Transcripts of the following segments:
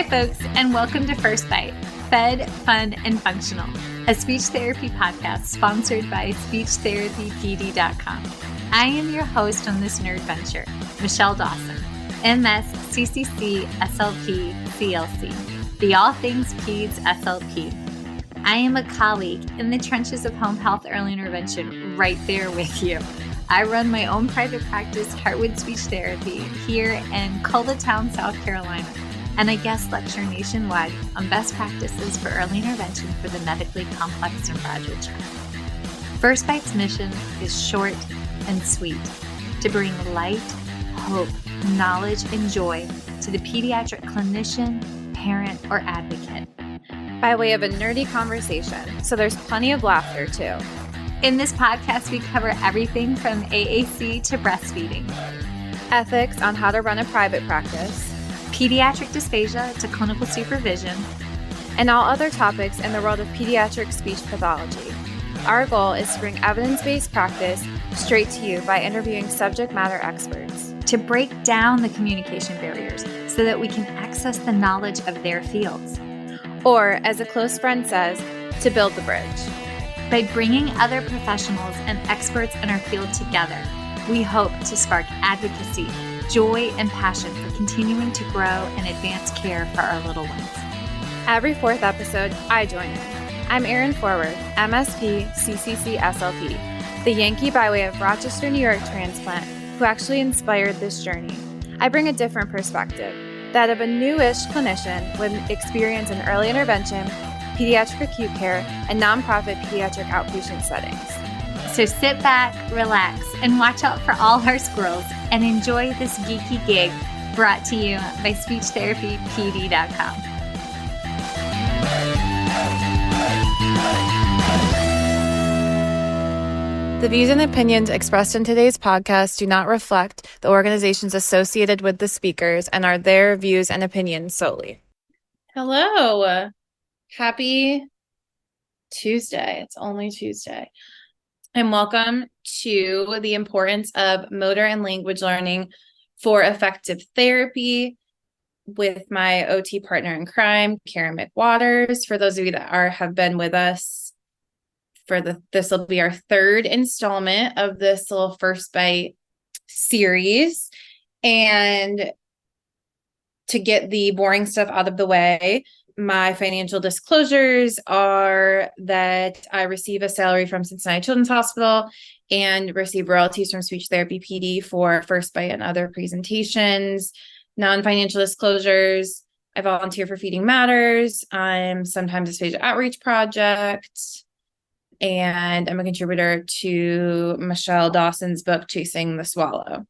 Hi, folks, and welcome to First Bite, Fed, Fun, and Functional, a speech therapy podcast sponsored by SpeechTherapyPD.com. I am your host on this nerd venture, Michelle Dawson, MS, CCC, SLP, CLC, the All Things Peds SLP. I am a colleague in the trenches of home health early intervention right there with you. I run my own private practice, Heartwood Speech Therapy, here in Coletown, South Carolina, and I guest lecture nationwide on best practices for early intervention for the medically complex and fragile child. First Bite's mission is short and sweet, to bring light, hope, knowledge, and joy to the pediatric clinician, parent, or advocate. By way of a nerdy conversation, so there's plenty of laughter too. In this podcast, we cover everything from AAC to breastfeeding, ethics on how to run a private practice, pediatric dysphagia to clinical supervision, and all other topics in the world of pediatric speech pathology. Our goal is to bring evidence-based practice straight to you by interviewing subject matter experts, to break down the communication barriers so that we can access the knowledge of their fields. Or, as a close friend says, to build the bridge. By bringing other professionals and experts in our field together, we hope to spark advocacy, joy, and passion for continuing to grow and advance care for our little ones. Every fourth episode, I join in. I'm Erin Forward, MSP, CCC, SLP, the Yankee by way of Rochester, New York transplant who actually inspired this journey. I bring a different perspective, that of a newish clinician with experience in early intervention, pediatric acute care, and nonprofit pediatric outpatient settings. So sit back, relax, and watch out for all our squirrels and enjoy this geeky gig brought to you by SpeechTherapyPD.com. The views and opinions expressed in today's podcast do not reflect the organizations associated with the speakers and are their views and opinions solely. Hello. Happy Tuesday. It's only Tuesday. And welcome to the importance of motor and language learning for effective therapy with my OT partner in crime, Karen McWaters. For those of you that have been with us this will be our third installment of this little First Bite series. And to get the boring stuff out of the way, my financial disclosures are that I receive a salary from Cincinnati Children's Hospital and receive royalties from Speech Therapy PD for First Bite and other presentations. Non-financial disclosures, I volunteer for Feeding Matters. I'm sometimes a Dysphagia Outreach Project, and I'm a contributor to Michelle Dawson's book, Chasing the Swallow.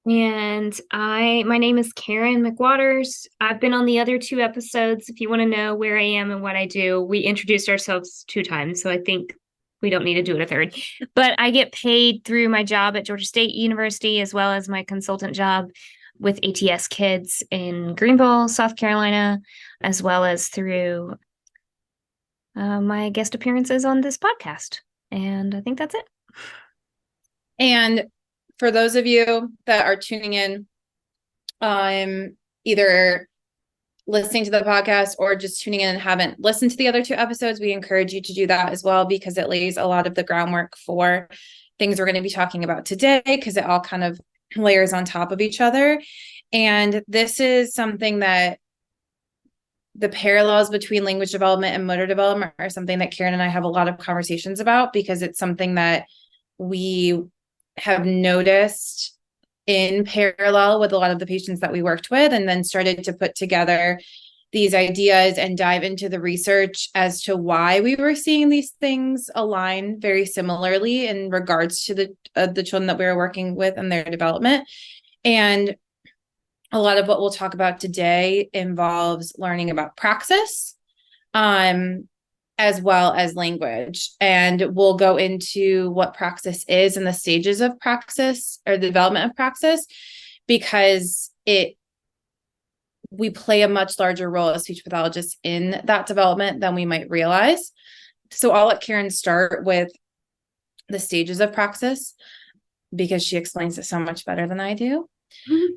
And my name is Karen McWaters. I've been on the other two episodes. If you want to know where I am and what I do, we introduced ourselves 2 times, so I think we don't need to do it a third. But I get paid through my job at Georgia State University, as well as my consultant job with ATS Kids in Greenville, South Carolina, as well as through my guest appearances on this podcast. And I think that's it. And for those of you that are tuning in, either listening to the podcast or just tuning in and haven't listened to the other 2 episodes, we encourage you to do that as well, because it lays a lot of the groundwork for things we're going to be talking about today, because it all kind of layers on top of each other. And this is something that the parallels between language development and motor development are something that Karen and I have a lot of conversations about, because it's something that we have noticed in parallel with a lot of the patients that we worked with, and then started to put together these ideas and dive into the research as to why we were seeing these things align very similarly in regards to the children that we were working with and their development. And a lot of what we'll talk about today involves learning about praxis, as well as language. And we'll go into what praxis is and the stages of praxis, or the development of praxis, because we play a much larger role as speech pathologists in that development than we might realize. So I'll let Karen start with the stages of praxis, because she explains it so much better than I do. Mm-hmm.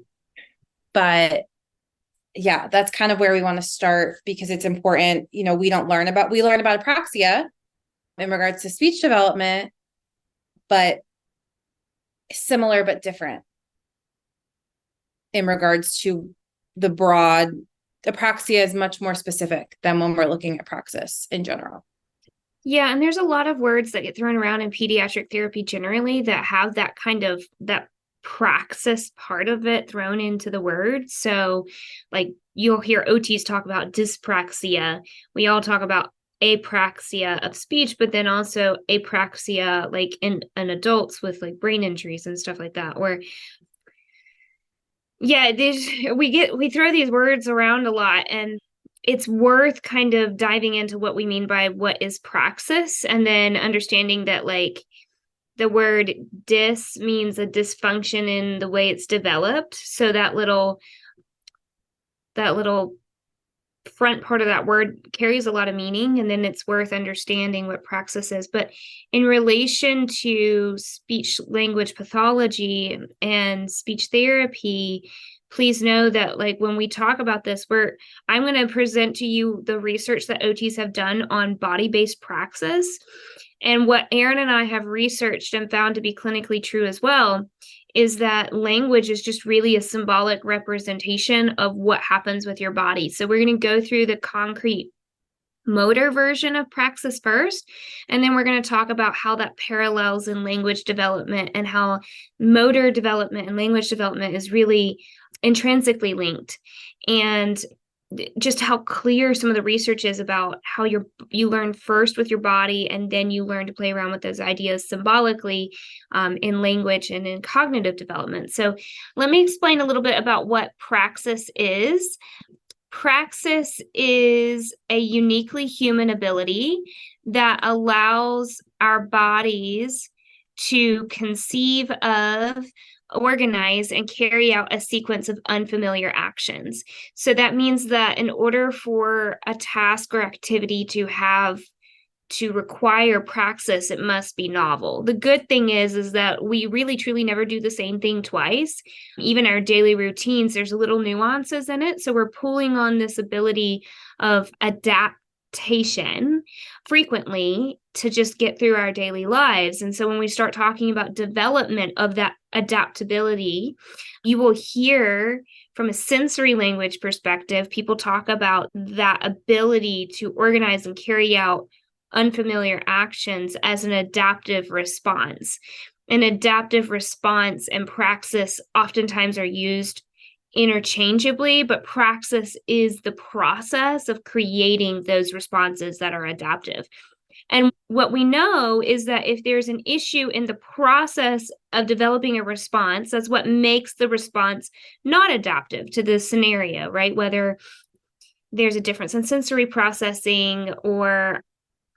But yeah, that's kind of where we want to start because it's important. You know, we learn about apraxia in regards to speech development, but similar but different in regards to the broad. Apraxia is much more specific than when we're looking at praxis in general. Yeah, and there's a lot of words that get thrown around in pediatric therapy generally that have that kind of that praxis part of it thrown into the word. So like you'll hear OTs talk about dyspraxia. We all talk about apraxia of speech, but then also apraxia like in adults with like brain injuries and stuff like that. Or yeah, we throw these words around a lot, and it's worth kind of diving into what we mean by what is praxis, and then understanding that like the word dys means a dysfunction in the way it's developed. So that little front part of that word carries a lot of meaning, and then it's worth understanding what praxis is. But in relation to speech language pathology and speech therapy, please know that like when we talk about this, I'm going to present to you the research that OTs have done on body-based praxis. And what Erin and I have researched and found to be clinically true as well is that language is just really a symbolic representation of what happens with your body. So we're going to go through the concrete motor version of praxis first, and then we're going to talk about how that parallels in language development and how motor development and language development is really intrinsically linked, and just how clear some of the research is about how you learn first with your body, and then you learn to play around with those ideas symbolically in language and in cognitive development. So let me explain a little bit about what praxis is. Praxis is a uniquely human ability that allows our bodies to conceive of, organize, and carry out a sequence of unfamiliar actions. So that means that in order for a task or activity to require praxis, it must be novel. The good thing is that we really truly never do the same thing twice. Even our daily routines, there's little nuances in it. So we're pulling on this ability of adaptation frequently to just get through our daily lives. And so when we start talking about development of that adaptability, you will hear from a sensory language perspective, people talk about that ability to organize and carry out unfamiliar actions as an adaptive response. An adaptive response and praxis oftentimes are used interchangeably, but praxis is the process of creating those responses that are adaptive. And what we know is that if there's an issue in the process of developing a response, that's what makes the response not adaptive to the scenario, right? Whether there's a difference in sensory processing, or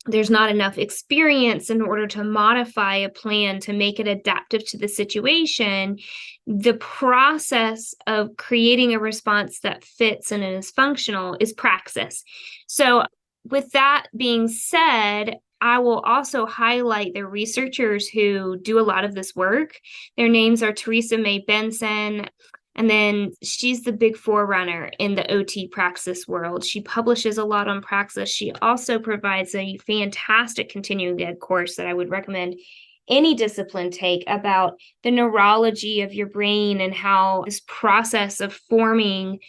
there's not enough experience in order to modify a plan to make it adaptive to the situation, the process of creating a response that fits and is functional is praxis. So with that being said, I will also highlight the researchers who do a lot of this work. Their names are Teresa May Benson, and then she's the big forerunner in the OT praxis world. She publishes a lot on praxis. She also provides a fantastic continuing ed course that I would recommend any discipline take about the neurology of your brain and how this process of forming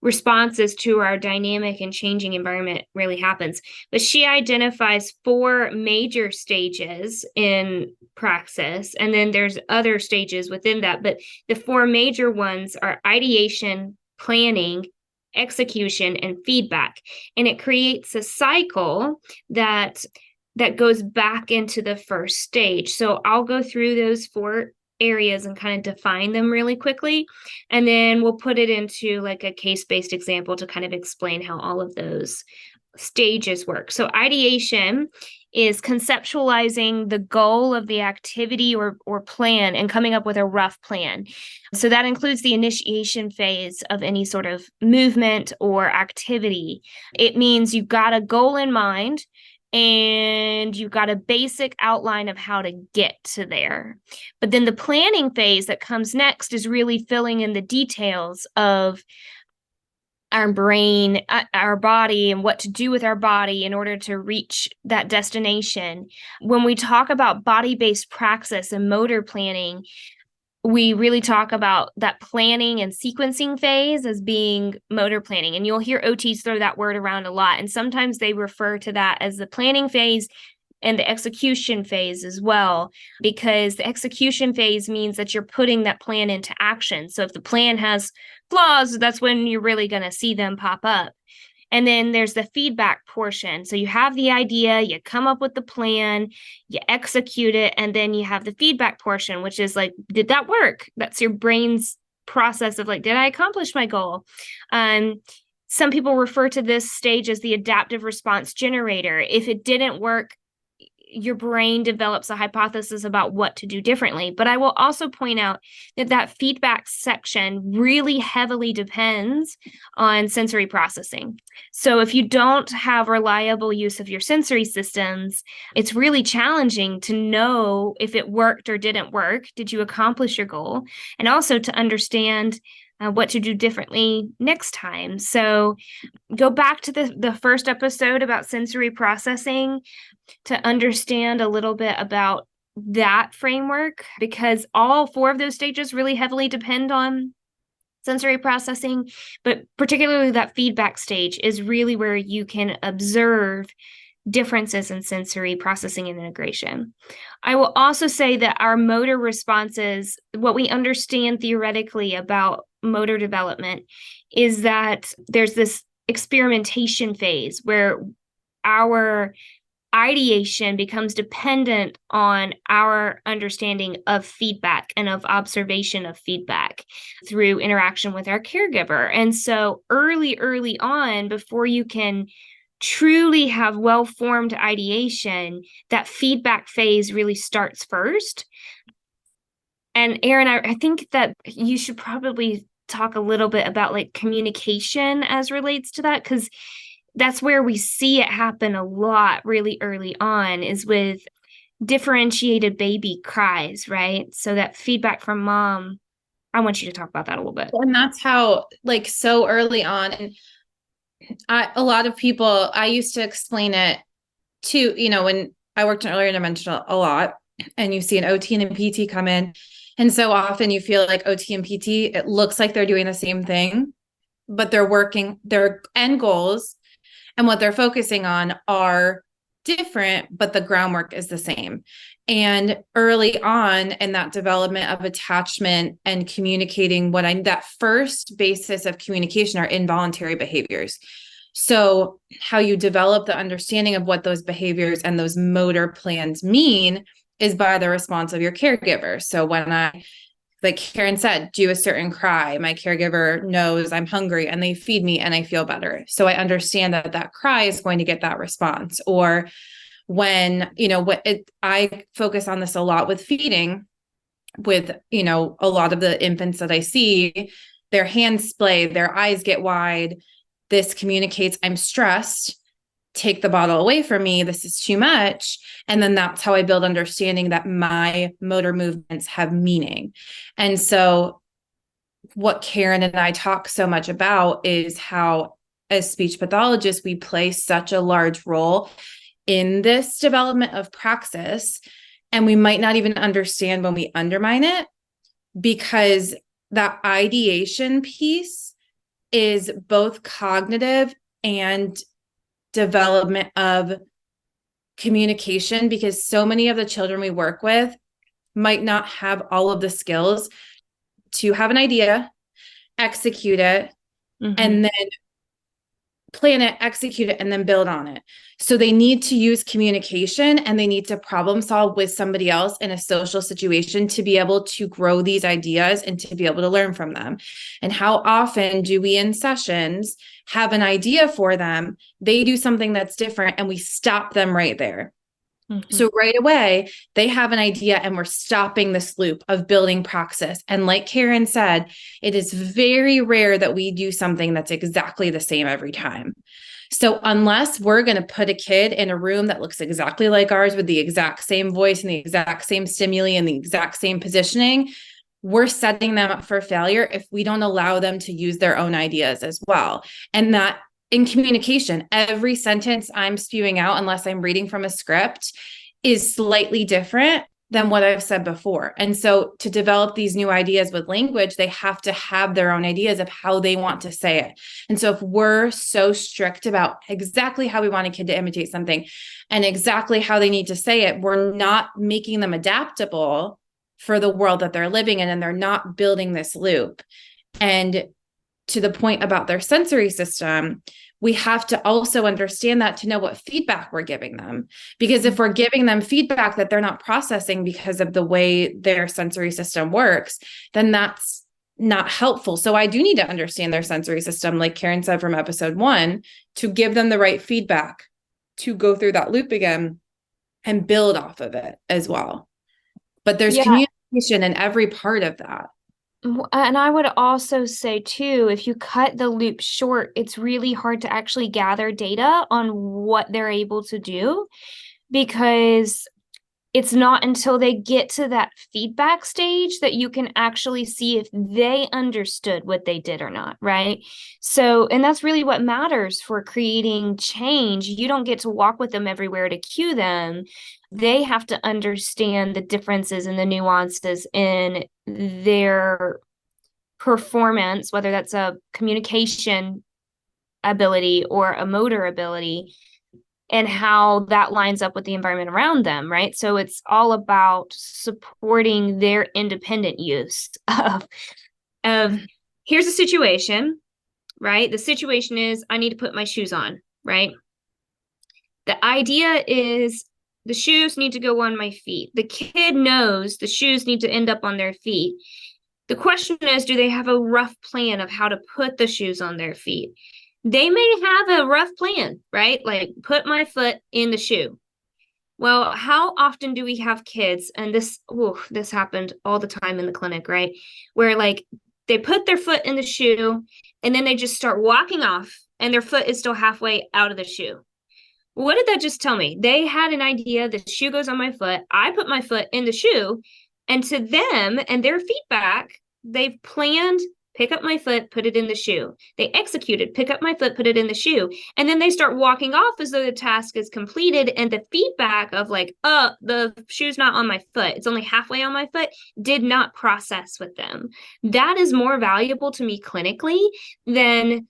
responses to our dynamic and changing environment really happens. But she identifies 4 major stages in praxis, and then there's other stages within that. But the 4 major ones are ideation, planning, execution, and feedback. And it creates a cycle that goes back into the first stage. So I'll go through those 4 areas and kind of define them really quickly, and then we'll put it into like a case-based example to kind of explain how all of those stages work. So ideation is conceptualizing the goal of the activity or plan and coming up with a rough plan. So that includes the initiation phase of any sort of movement or activity. It means you've got a goal in mind and you've got a basic outline of how to get to there. But then the planning phase that comes next is really filling in the details of our brain, our body, and what to do with our body in order to reach that destination. When we talk about body-based praxis and motor planning, we really talk about that planning and sequencing phase as being motor planning. And you'll hear OTs throw that word around a lot. And sometimes they refer to that as the planning phase and the execution phase as well, because the execution phase means that you're putting that plan into action. So if the plan has flaws, that's when you're really going to see them pop up. And then there's the feedback portion. So you have the idea, you come up with the plan, you execute it, and then you have the feedback portion, which is like, did that work? That's your brain's process of like, did I accomplish my goal? Some people refer to this stage as the adaptive response generator. If it didn't work, your brain develops a hypothesis about what to do differently. But I will also point out that that feedback section really heavily depends on sensory processing. So if you don't have reliable use of your sensory systems, it's really challenging to know if it worked or didn't work. Did you accomplish your goal? And also to understand what to do differently next time. So go back to the first episode about sensory processing to understand a little bit about that framework, because all 4 of those stages really heavily depend on sensory processing, but particularly that feedback stage is really where you can observe differences in sensory processing and integration. I will also say that our motor responses, what we understand theoretically about motor development, is that there's this experimentation phase where our ideation becomes dependent on our understanding of feedback and of observation of feedback through interaction with our caregiver. And so early on, before you can truly have well-formed ideation, that feedback phase really starts first. And Erin, I think that you should probably talk a little bit about like communication as relates to that, because that's where we see it happen a lot really early on, is with differentiated baby cries, right? So that feedback from mom, I want you to talk about that a little bit. And that's how, like, so early on, and a lot of people, I used to explain it to, when I worked in early intervention a lot, and you see an OT and a PT come in, and so often you feel like OT and PT, it looks like they're doing the same thing, but they're working, their end goals and what they're focusing on are different, but the groundwork is the same. And early on in that development of attachment and communicating, that first basis of communication are involuntary behaviors. So how you develop the understanding of what those behaviors and those motor plans mean is by the response of your caregiver. So when like Karen said, do a certain cry, my caregiver knows I'm hungry and they feed me and I feel better. So I understand that cry is going to get that response. Or when, I focus on this a lot with feeding, with, a lot of the infants that I see, their hands splay, their eyes get wide. This communicates, I'm stressed. Take the bottle away from me. This is too much. And then that's how I build understanding that my motor movements have meaning. And so what Karen and I talk so much about is how, as speech pathologists, we play such a large role in this development of praxis. And we might not even understand when we undermine it, because that ideation piece is both cognitive and development of communication, because so many of the children we work with might not have all of the skills to have an idea, execute it, and then plan it, execute it, and then build on it. So they need to use communication and they need to problem solve with somebody else in a social situation to be able to grow these ideas and to be able to learn from them. And how often do we in sessions have an idea for them, they do something that's different, and we stop them right there. So right away, they have an idea and we're stopping this loop of building praxis. And like Karen said, it is very rare that we do something that's exactly the same every time. So unless we're going to put a kid in a room that looks exactly like ours with the exact same voice and the exact same stimuli and the exact same positioning, we're setting them up for failure if we don't allow them to use their own ideas as well. And that in communication, every sentence I'm spewing out, unless I'm reading from a script, is slightly different than what I've said before. And so to develop these new ideas with language, they have to have their own ideas of how they want to say it. And so if we're so strict about exactly how we want a kid to imitate something and exactly how they need to say it, we're not making them adaptable for the world that they're living in, and they're not building this loop. And to the point about their sensory system, we have to also understand that to know what feedback we're giving them. Because if we're giving them feedback that they're not processing because of the way their sensory system works, then that's not helpful. So I do need to understand their sensory system, like Karen said from episode 1, to give them the right feedback to go through that loop again and build off of it as well. But there's communication in every part of that. And I would also say too, if you cut the loop short, it's really hard to actually gather data on what they're able to do, because it's not until they get to that feedback stage that you can actually see if they understood what they did or not, right? So, and that's really what matters for creating change. You don't get to walk with them everywhere to cue them. They have to understand the differences and the nuances in their performance, whether that's a communication ability or a motor ability, and how that lines up with the environment around them, right? So it's all about supporting their independent use of here's a situation, right? The situation is I need to put my shoes on, right? The idea is the shoes need to go on my feet. The kid knows the shoes need to end up on their feet. The question is, do they have a rough plan of how to put the shoes on their feet? They may have a rough plan, right? Like, put my foot in the shoe. Well, how often do we have kids, and this happened all the time in the clinic, right? Where like they put their foot in the shoe and then they just start walking off and their foot is still halfway out of the shoe. What did that just tell me? They had an idea, the shoe goes on my foot, I put my foot in the shoe, and to them and their feedback, they've planned, pick up my foot, put it in the shoe. They executed, pick up my foot, put it in the shoe. And then they start walking off as though the task is completed. And the feedback of like, oh, the shoe's not on my foot, it's only halfway on my foot, did not process with them. That is more valuable to me clinically than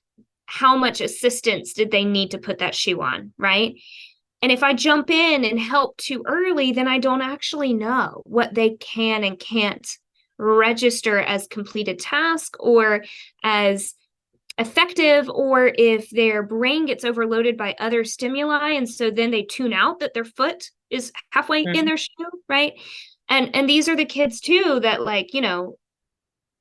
how much assistance did they need to put that shoe on, right? And if I jump in and help too early, then I don't actually know what they can and can't register as completed task or as effective, or if their brain gets overloaded by other stimuli and so then they tune out that their foot is halfway in their shoe, right? And these are the kids too that, like, you know,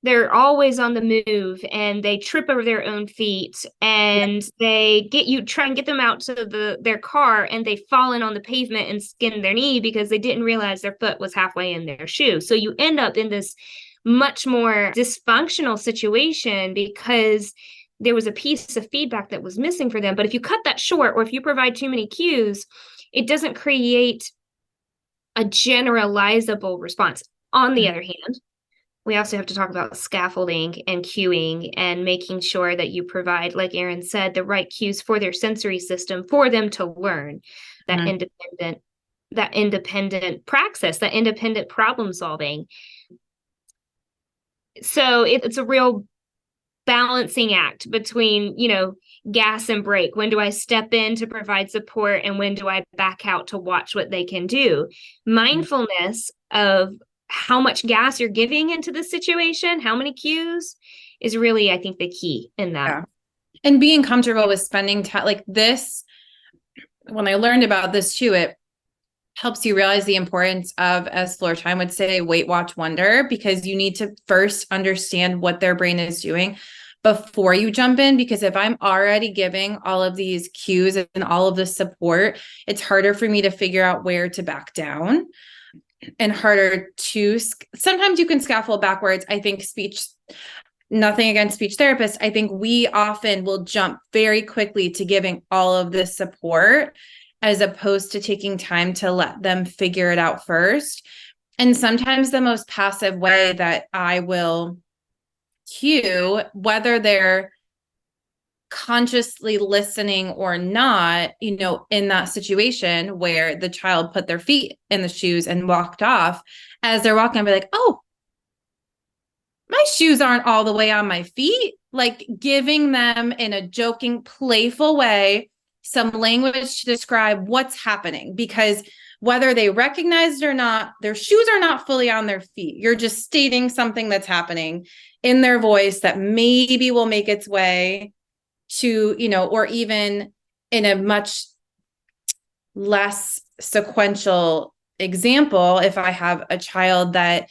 they're always on the move and they trip over their own feet and they try and get them out to their car and they fall in on the pavement and skin their knee because they didn't realize their foot was halfway in their shoe. So you end up in this much more dysfunctional situation because there was a piece of feedback that was missing for them. But if you cut that short or if you provide too many cues, it doesn't create a generalizable response. On the other hand, we also have to talk about scaffolding and cueing and making sure that you provide, like Erin said, the right cues for their sensory system for them to learn that independent praxis, that independent problem solving. So it's a real balancing act between, you know, gas and brake. When do I step in to provide support and when do I back out to watch what they can do? Mindfulness of how much gas you're giving into the situation, how many cues, is really, I think, the key in that. Yeah. And being comfortable with spending time like this. When I learned about this too, it helps you realize the importance of, as Floor Time would say, wait, watch, wonder, because you need to first understand what their brain is doing before you jump in. Because if I'm already giving all of these cues and all of the support, it's harder for me to figure out where to back down. And harder to, sometimes you can scaffold backwards. I think nothing against speech therapists. I think we often will jump very quickly to giving all of this support as opposed to taking time to let them figure it out first. And sometimes the most passive way that I will cue, whether they're consciously listening or not, in that situation where the child put their feet in the shoes and walked off, as they're walking, I'll be like, oh, my shoes aren't all the way on my feet. Like giving them in a joking, playful way, some language to describe what's happening, because whether they recognize it or not, their shoes are not fully on their feet. You're just stating something that's happening in their voice that maybe will make its way to, or even in a much less sequential example, if I have a child that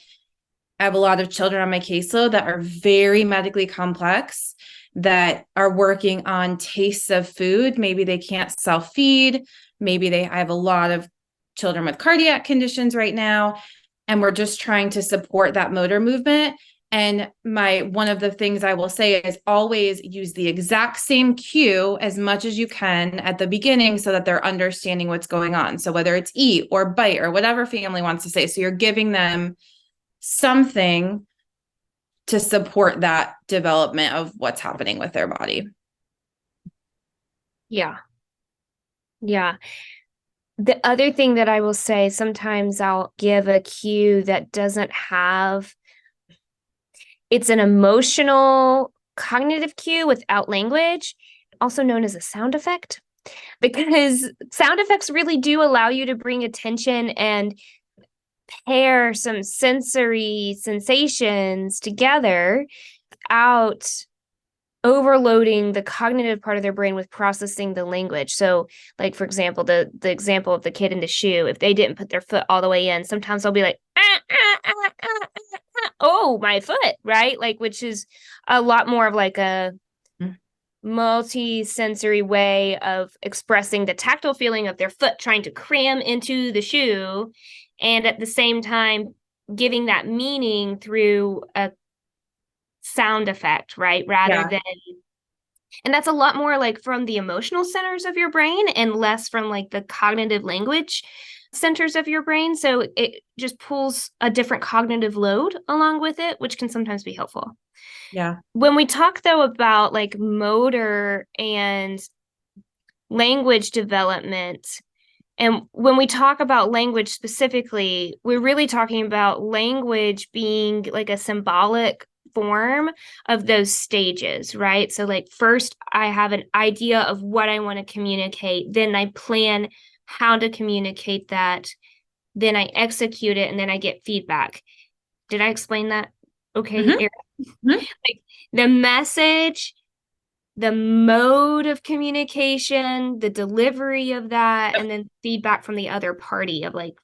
I have a lot of children on my caseload that are very medically complex, that are working on tastes of food. Maybe they can't self-feed. I have a lot of children with cardiac conditions right now, and we're just trying to support that motor movement. And one of the things I will say is always use the exact same cue as much as you can at the beginning so that they're understanding what's going on. So whether it's eat or bite or whatever family wants to say. So you're giving them something to support that development of what's happening with their body. Yeah. Yeah. The other thing that I will say, sometimes I'll give a cue that doesn't have, it's an emotional cognitive cue without language, also known as a sound effect, because sound effects really do allow you to bring attention and pair some sensory sensations together without overloading the cognitive part of their brain with processing the language. So like, for example, the example of the kid in the shoe, if they didn't put their foot all the way in, sometimes they'll be like, oh, my foot, right? Like, which is a lot more of like a multi-sensory way of expressing the tactile feeling of their foot trying to cram into the shoe, and at the same time giving that meaning through a sound effect, right? Rather than, and that's a lot more like from the emotional centers of your brain and less from like the cognitive language centers of your brain. So it just pulls a different cognitive load along with it, which can sometimes be helpful. Yeah. When we talk though about like motor and language development, and when we talk about language specifically, we're really talking about language being like a symbolic form of those stages, right? So like first I have an idea of what I want to communicate, then I plan how to communicate that, then I execute it, and then I get feedback. Did I explain that okay, Erin? Like the message, the mode of communication, the delivery of that, and then feedback from the other party of like,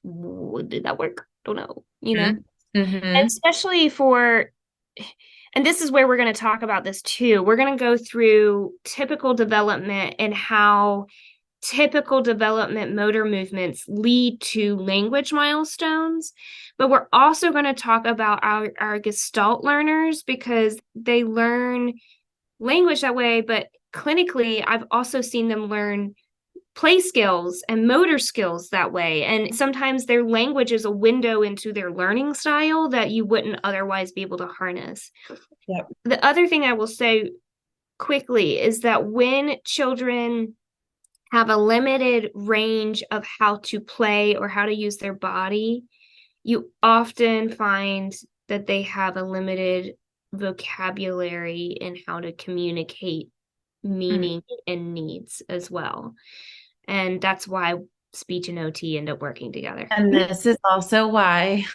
did that work? Don't know, And especially and this is where we're going to talk about this too. We're going to go through typical development and how typical development motor movements lead to language milestones. But we're also going to talk about our Gestalt learners, because they learn language that way, but clinically I've also seen them learn play skills and motor skills that way, and sometimes their language is a window into their learning style that you wouldn't otherwise be able to harness. The other thing I will say quickly is that when children have a limited range of how to play or how to use their body, you often find that they have a limited vocabulary in how to communicate meaning and needs as well. And that's why speech and OT end up working together. And this is also why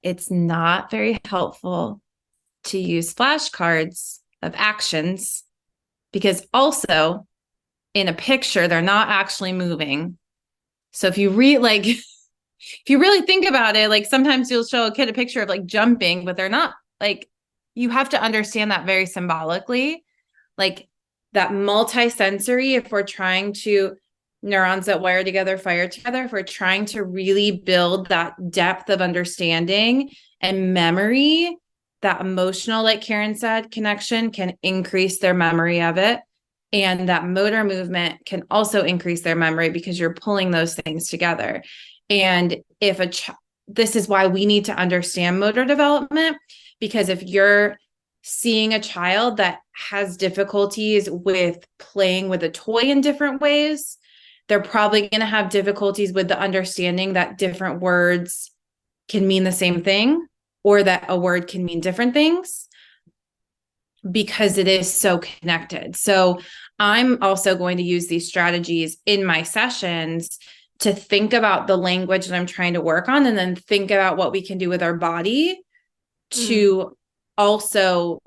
it's not very helpful to use flashcards of actions, because also in a picture, they're not actually moving. So if you if you really think about it, like sometimes you'll show a kid a picture of like jumping, but they're not. Like you have to understand that very symbolically, like that multi-sensory, if we're trying to neurons that wire together, fire together, if we're trying to really build that depth of understanding and memory, that emotional, like Karen said, connection can increase their memory of it. And that motor movement can also increase their memory because you're pulling those things together. And if this is why we need to understand motor development, because if you're seeing a child that has difficulties with playing with a toy in different ways, they're probably going to have difficulties with the understanding that different words can mean the same thing, or that a word can mean different things, because it is so connected. So I'm also going to use these strategies in my sessions to think about the language that I'm trying to work on, and then think about what we can do with our body to also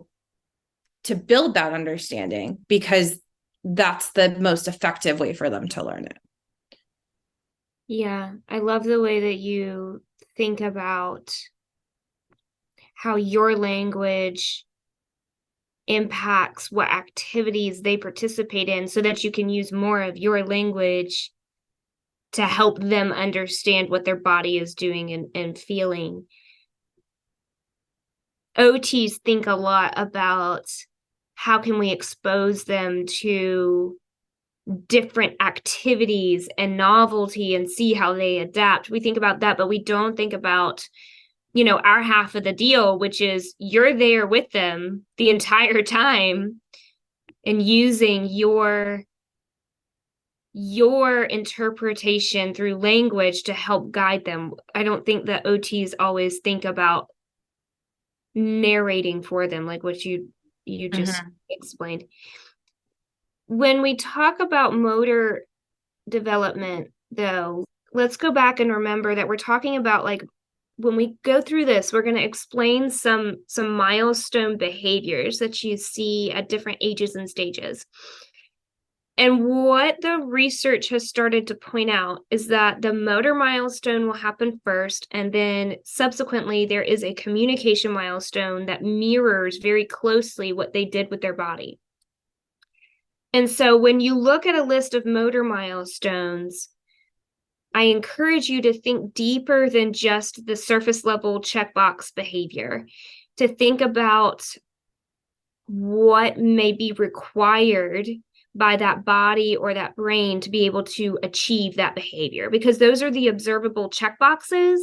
to build that understanding, because that's the most effective way for them to learn it. Yeah, I love the way that you think about how your language impacts what activities they participate in, so that you can use more of your language to help them understand what their body is doing and feeling. OTs think a lot about how can we expose them to different activities and novelty and see how they adapt. We think about that, but we don't think about, our half of the deal, which is you're there with them the entire time and using your interpretation through language to help guide them. I don't think that OTs always think about narrating for them, like what you just explained. When we talk about motor development, though, let's go back and remember that we're talking about, like, when we go through this, we're going to explain some milestone behaviors that you see at different ages and stages. And what the research has started to point out is that the motor milestone will happen first, and then subsequently there is a communication milestone that mirrors very closely what they did with their body. And so when you look at a list of motor milestones, I encourage you to think deeper than just the surface level checkbox behavior, to think about what may be required by that body or that brain to be able to achieve that behavior, because those are the observable checkboxes,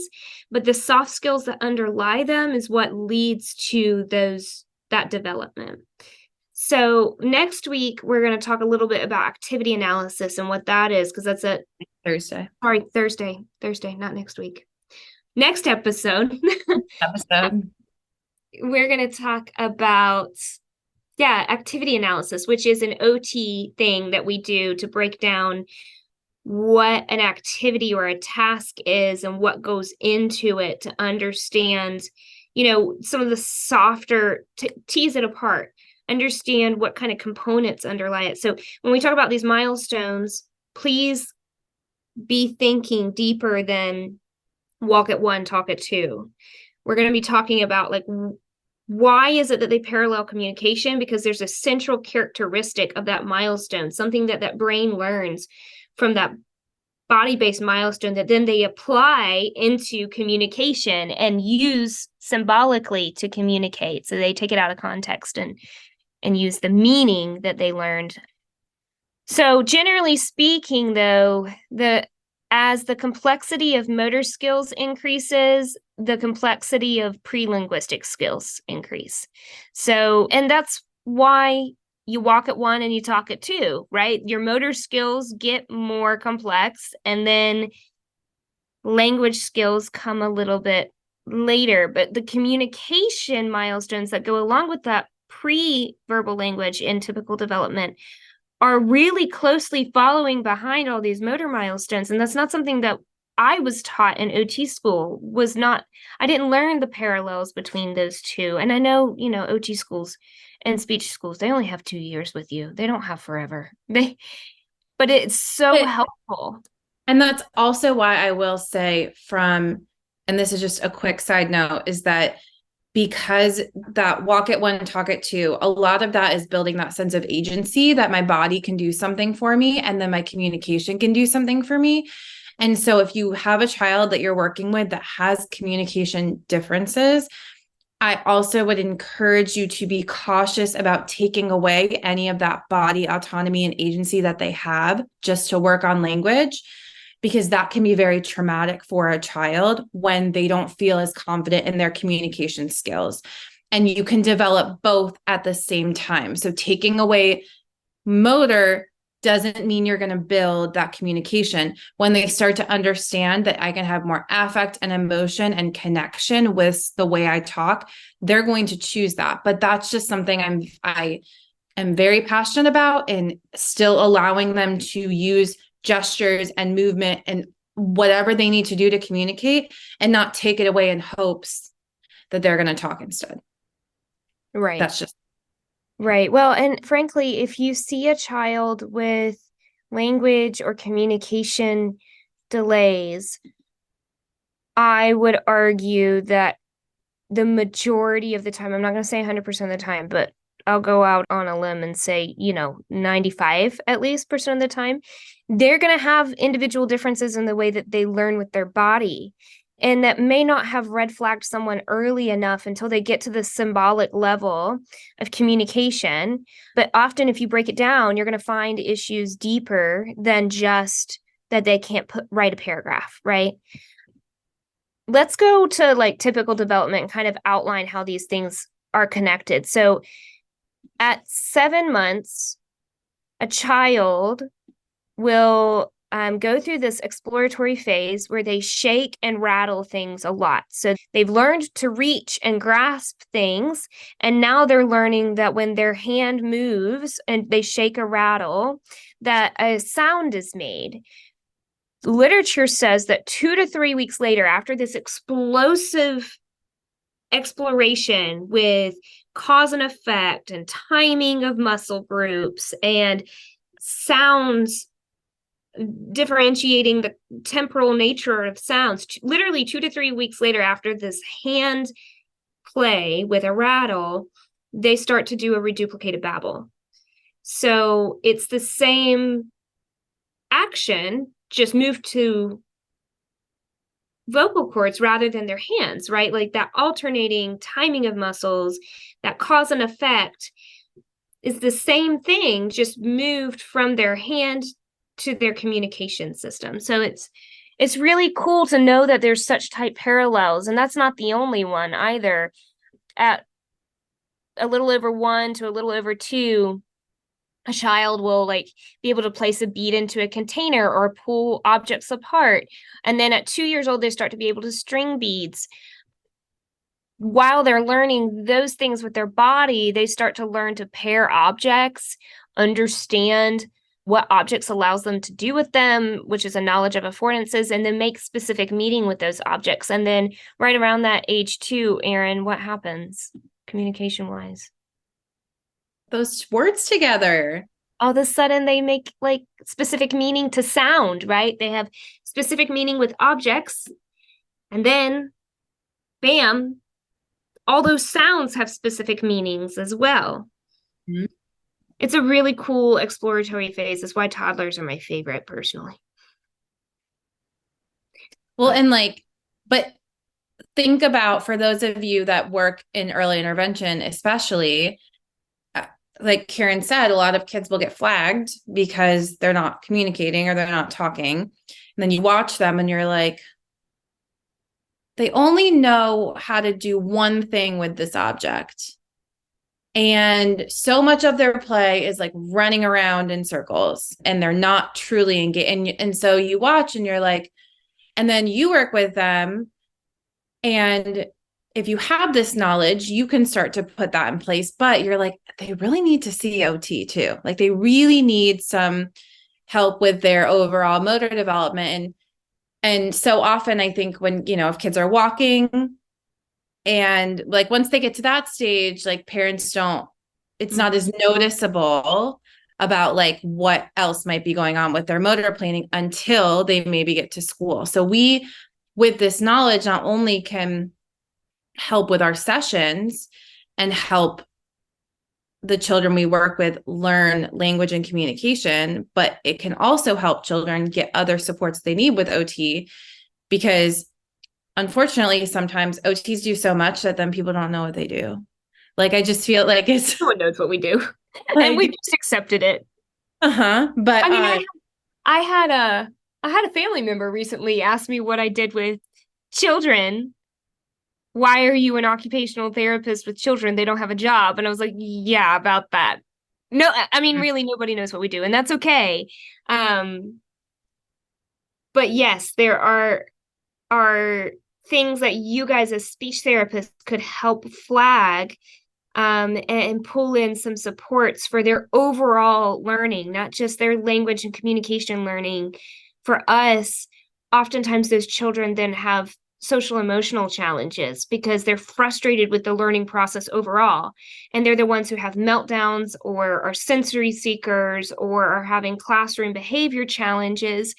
but the soft skills that underlie them is what leads to that development. So next week, we're going to talk a little bit about activity analysis and what that is, because that's Thursday, not next week. Next episode, we're going to talk about activity analysis, which is an OT thing that we do to break down what an activity or a task is and what goes into it, to understand, some of the softer, tease it apart, understand what kind of components underlie it. So when we talk about these milestones, please be thinking deeper than walk at 1, talk at 2. We're going to be talking about, like, why is it that they parallel communication? Because there's a central characteristic of that milestone, something that brain learns from that body-based milestone that then they apply into communication and use symbolically to communicate. So they take it out of context and use the meaning that they learned. So generally speaking, though, as the complexity of motor skills increases, the complexity of pre-linguistic skills increase. So, and that's why you walk at 1 and you talk at 2, right? Your motor skills get more complex, and then language skills come a little bit later. But the communication milestones that go along with that pre-verbal language in typical development are really closely following behind all these motor milestones. And that's not something that I was taught in OT school. I didn't learn the parallels between those two. And I know, OT schools and speech schools, they only have 2 years with you. They don't have forever. But it's so helpful. And that's also why I will say and this is just a quick side note, is that because that walk at 1, talk at 2, a lot of that is building that sense of agency, that my body can do something for me, and then my communication can do something for me. And so if you have a child that you're working with that has communication differences, I also would encourage you to be cautious about taking away any of that body autonomy and agency that they have just to work on language, because that can be very traumatic for a child when they don't feel as confident in their communication skills. And you can develop both at the same time. So taking away motor doesn't mean you're going to build that communication. When they start to understand that I can have more affect and emotion and connection with the way I talk, they're going to choose that. But that's just something I am very passionate about, and still allowing them to use gestures and movement and whatever they need to do to communicate, and not take it away in hopes that they're going to talk instead. Right. That's just right. Well, and frankly, if you see a child with language or communication delays, I would argue that the majority of the time, I'm not going to say 100% of the time, but I'll go out on a limb and say, 95 at least % of the time, they're going to have individual differences in the way that they learn with their body. And that may not have red flagged someone early enough until they get to the symbolic level of communication. But often if you break it down, you're going to find issues deeper than just that they can't write a paragraph, right? Let's go to like typical development and kind of outline how these things are connected. So at 7 months, a child will go through this exploratory phase where they shake and rattle things a lot. So they've learned to reach and grasp things. And now they're learning that when their hand moves and they shake or rattle, that a sound is made. Literature says that 2 to 3 weeks later, after this explosive exploration with cause and effect and timing of muscle groups and sounds, differentiating the temporal nature of sounds, literally 2 to 3 weeks later, after this hand play with a rattle, they start to do a reduplicated babble. So it's the same action, just moved to vocal cords rather than their hands, right? Like that alternating timing of muscles, that cause and effect is the same thing, just moved from their hand to their communication system. So it's really cool to know that there's such tight parallels, and that's not the only one either. At a little over 1 to a little over 2, a child will like be able to place a bead into a container or pull objects apart. And then at 2 years old, they start to be able to string beads. While they're learning those things with their body, they start to learn to pair objects, understand what objects allows them to do with them, which is a knowledge of affordances, and then make specific meaning with those objects. And then right around that age 2, Erin, what happens communication-wise? those words together. All of a sudden they make like specific meaning to sound, right? They have specific meaning with objects. And then, bam, all those sounds have specific meanings as well. Mm-hmm. It's a really cool exploratory phase. That's why toddlers are my favorite personally. Well, and but think about, for those of you that work in early intervention, especially, like Karen said, a lot of kids will get flagged because they're not communicating or they're not talking. And then you watch them and you're like, they only know how to do one thing with this object. And so much of their play is like running around in circles and they're not truly engaged. And so you watch and you're like, and then you work with them. And if you have this knowledge, you can start to put that in place. But you're like, they really need to see OT too. Like they really need some help with their overall motor development. And so often I think when, if kids are walking and like once they get to that stage, like parents it's not as noticeable about like what else might be going on with their motor planning until they maybe get to school. So we, with this knowledge, not only can help with our sessions and help the children we work with learn language and communication, but it can also help children get other supports they need with OT, because unfortunately, sometimes OTs do so much that then people don't know what they do. Like, I just feel like no one knows what we do. And we just accepted it. But I mean, I I had a family member recently ask me what I did with children. Why are you an occupational therapist with children? They don't have a job. And I was like, yeah, about that. No, I mean, really, nobody knows what we do, and that's okay. But yes, there are things that you guys as speech therapists could help flag and pull in some supports for their overall learning, not just their language and communication learning. For us, oftentimes those children then have social emotional challenges because they're frustrated with the learning process overall. And they're the ones who have meltdowns or are sensory seekers or are having classroom behavior challenges.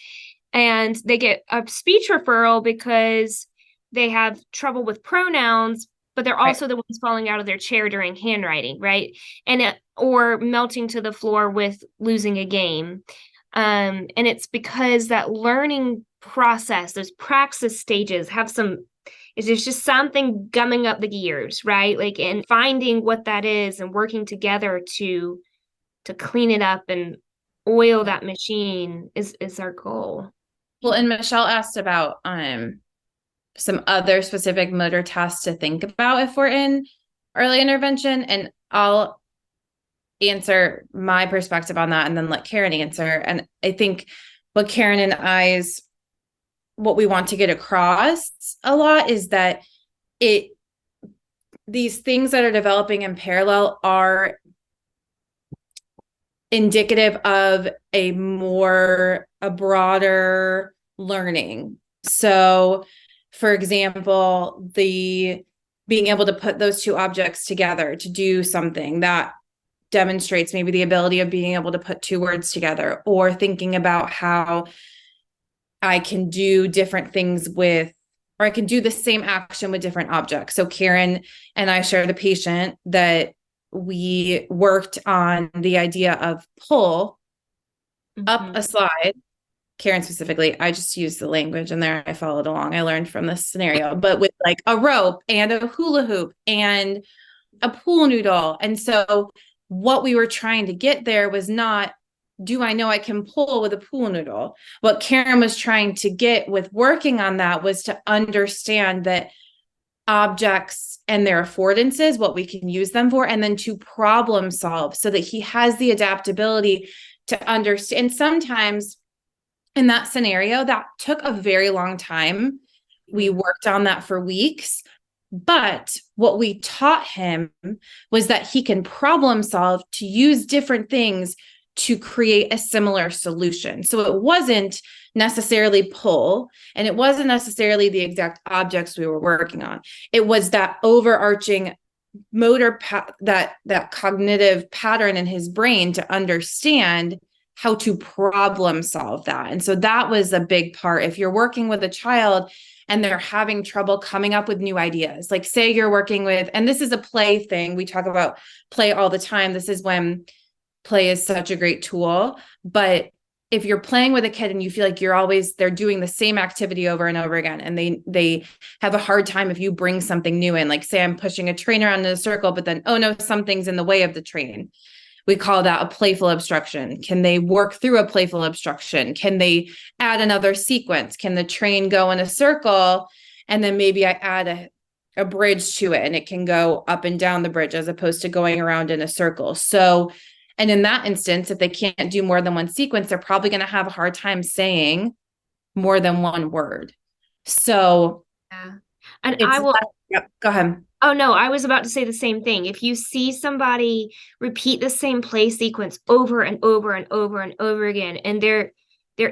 And they get a speech referral because they have trouble with pronouns, but they're also the ones falling out of their chair during handwriting, right? And or melting to the floor with losing a game. And it's because that learning process, those praxis stages have there's just something gumming up the gears, right? Like, and finding what that is and working together to clean it up and oil that machine is our goal. Well, and Michelle asked about some other specific motor tasks to think about if we're in early intervention, and I'll answer my perspective on that and then let Karen answer. And I think what Karen and what we want to get across a lot is that these things that are developing in parallel are indicative of a broader learning. So, for example, the being able to put those two objects together to do something that demonstrates maybe the ability of being able to put two words together, or thinking about how I can do different things or I can do the same action with different objects. So Karen and I shared a patient that we worked on the idea of pull up a slide. Karen specifically, I just used the language and there I followed along. I learned from this scenario, but with like a rope and a hula hoop and a pool noodle. And so what we were trying to get there was not, do I know I can pull with a pool noodle? What Karen was trying to get with working on that was to understand that objects and their affordances, what we can use them for, and then to problem solve so that he has the adaptability to understand. And sometimes in that scenario, that took a very long time. We worked on that for weeks. But what we taught him was that he can problem solve to use different things to create a similar solution. So it wasn't necessarily pull, and it wasn't necessarily the exact objects we were working on. It was that overarching motor, that cognitive pattern in his brain to understand how to problem solve that. And so that was a big part. If you're working with a child and they're having trouble coming up with new ideas, like say you're working with, and this is a play thing, we talk about play all the time. This is when play is such a great tool. But if you're playing with a kid and you feel like they're doing the same activity over and over again, and they have a hard time if you bring something new in, like say I'm pushing a train around in a circle, but then, oh no, something's in the way of the train. We call that a playful obstruction. Can they work through a playful obstruction? Can they add another sequence? Can the train go in a circle and then maybe I add a bridge to it and it can go up and down the bridge as opposed to going around in a circle? So, and in that instance, if they can't do more than one sequence, they're probably going to have a hard time saying more than one word. So, yeah. And I will. Yep, go ahead. Oh, no, I was about to say the same thing. If you see somebody repeat the same play sequence over and over and over and over again, and there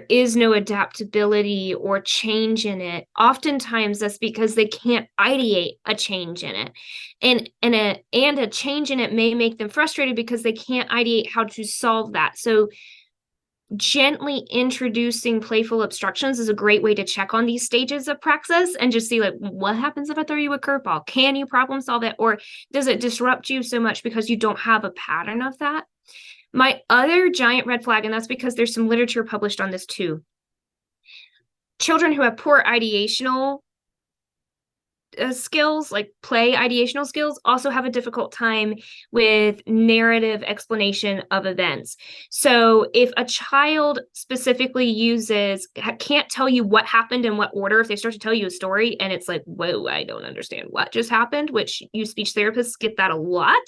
is no adaptability or change in it, oftentimes that's because they can't ideate a change in it. And a change in it may make them frustrated because they can't ideate how to solve that. So gently introducing playful obstructions is a great way to check on these stages of praxis and just see, like, what happens if I throw you a curveball? Can you problem solve it? Or does it disrupt you so much because you don't have a pattern of that? My other giant red flag, and that's because there's some literature published on this too. Children who have poor ideational skills, like play ideational skills, also have a difficult time with narrative explanation of events. So if a child specifically can't tell you what happened in what order, if they start to tell you a story and it's like, whoa, I don't understand what just happened, which you speech therapists get that a lot,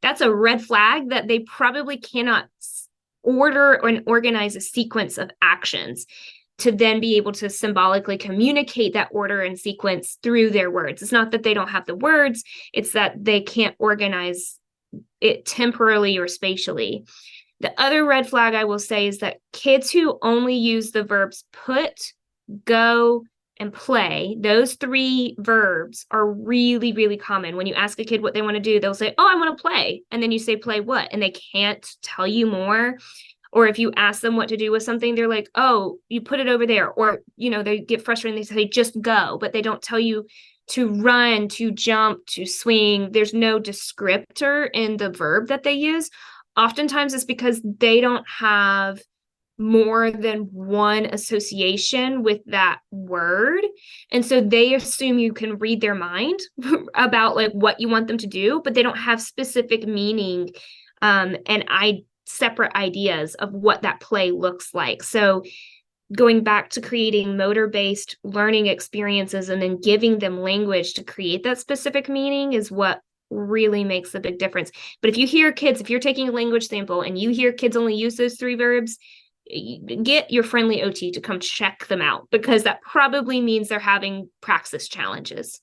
that's a red flag that they probably cannot order and organize a sequence of actions to then be able to symbolically communicate that order and sequence through their words. It's not that they don't have the words, it's that they can't organize it temporally or spatially. The other red flag I will say is that kids who only use the verbs put, go, and play, those 3 verbs are really, really common. When you ask a kid what they want to do, they'll say, oh, I want to play. And then you say, play what? And they can't tell you more. Or if you ask them what to do with something, they're like, oh, you put it over there. Or, they get frustrated and they say, just go. But they don't tell you to run, to jump, to swing. There's no descriptor in the verb that they use. Oftentimes it's because they don't have more than one association with that word. And so they assume you can read their mind about like what you want them to do, but they don't have specific meaning separate ideas of what that play looks like. So going back to creating motor-based learning experiences and then giving them language to create that specific meaning is what really makes a big difference. But if you're taking a language sample and you hear kids only use those 3 verbs, get your friendly OT to come check them out, because that probably means they're having praxis challenges.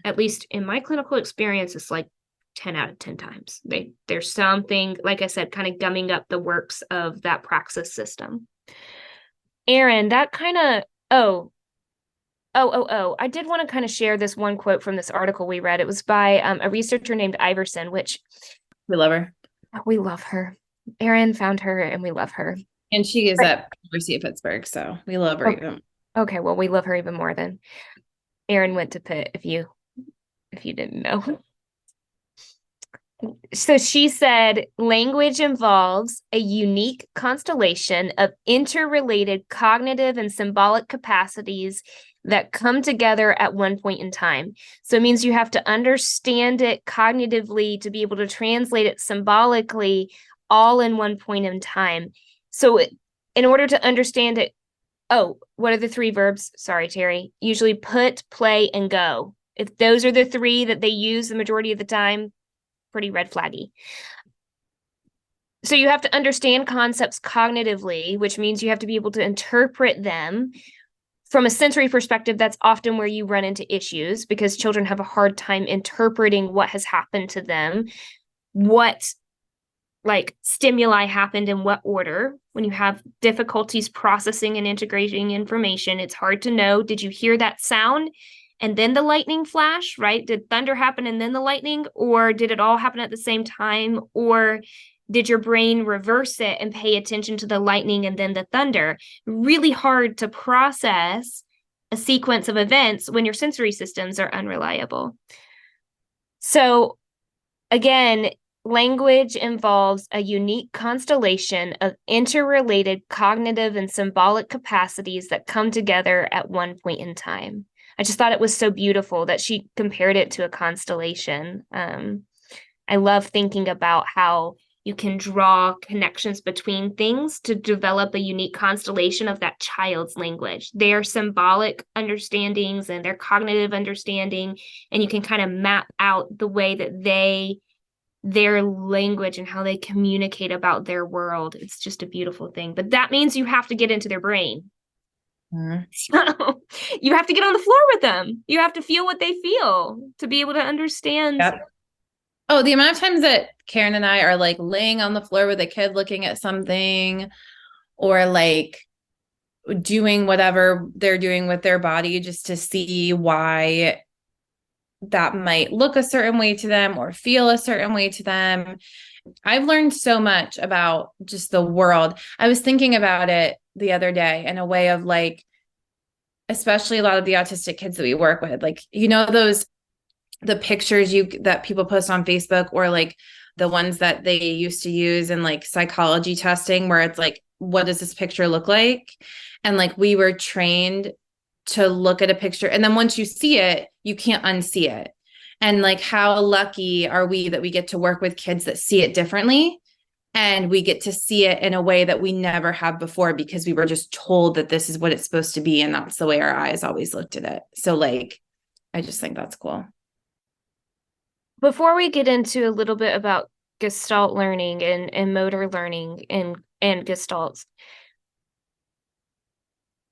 At least in my clinical experience, it's like 10 out of 10 times. There's something, like I said, kind of gumming up the works of that praxis system. Erin, that kind of, I did want to kind of share this one quote from this article we read. It was by a researcher named Iverson, which we love her. We love her. Erin found her and we love her. And she is at University of Pittsburgh, so we love her even. Okay, well, we love her even more then. Erin went to Pitt, if you didn't know. So she said, language involves a unique constellation of interrelated cognitive and symbolic capacities that come together at one point in time. So it means you have to understand it cognitively to be able to translate it symbolically all in one point in time. So in order to understand it, what are the 3 verbs? Sorry, Terry. Usually put, play, and go. If those are the 3 that they use the majority of the time, pretty red flaggy. So you have to understand concepts cognitively, which means you have to be able to interpret them. From a sensory perspective, that's often where you run into issues, because children have a hard time interpreting what has happened to them, what stimuli happened in what order. When you have difficulties processing and integrating information, it's hard to know, did you hear that sound and then the lightning flash, right? Did thunder happen and then the lightning, or did it all happen at the same time? Or did your brain reverse it and pay attention to the lightning and then the thunder? Really hard to process a sequence of events when your sensory systems are unreliable. So again, language involves a unique constellation of interrelated cognitive and symbolic capacities that come together at one point in time. I just thought it was so beautiful that she compared it to a constellation. I love thinking about how you can draw connections between things to develop a unique constellation of that child's language, their symbolic understandings and their cognitive understanding, and you can kind of map out the way that their language and how they communicate about their world. It's just a beautiful thing. But that means you have to get into their brain. So you have to get on the floor with them. You have to feel what they feel to be able to understand. Yep. Oh, the amount of times that Karen and I are laying on the floor with a kid looking at something, or doing whatever they're doing with their body just to see why that might look a certain way to them or feel a certain way to them. I've learned so much about just the world. I was thinking about it the other day in a way of especially a lot of the autistic kids that we work with, the pictures that people post on Facebook, or the ones that they used to use in psychology testing, where it's what does this picture look like? And we were trained to look at a picture. And then once you see it, you can't unsee it. And like, how lucky are we that we get to work with kids that see it differently? And we get to see it in a way that we never have before because we were just told that this is what it's supposed to be. And that's the way our eyes always looked at it. So like, I just think that's cool. Before we get into a little bit about Gestalt learning and motor learning and Gestalts,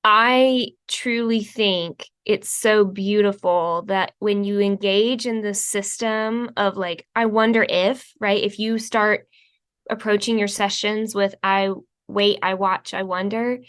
I truly think it's so beautiful that when you engage in the system of like, I wonder if, right? If you start approaching your sessions with I wait, I watch, I wonder,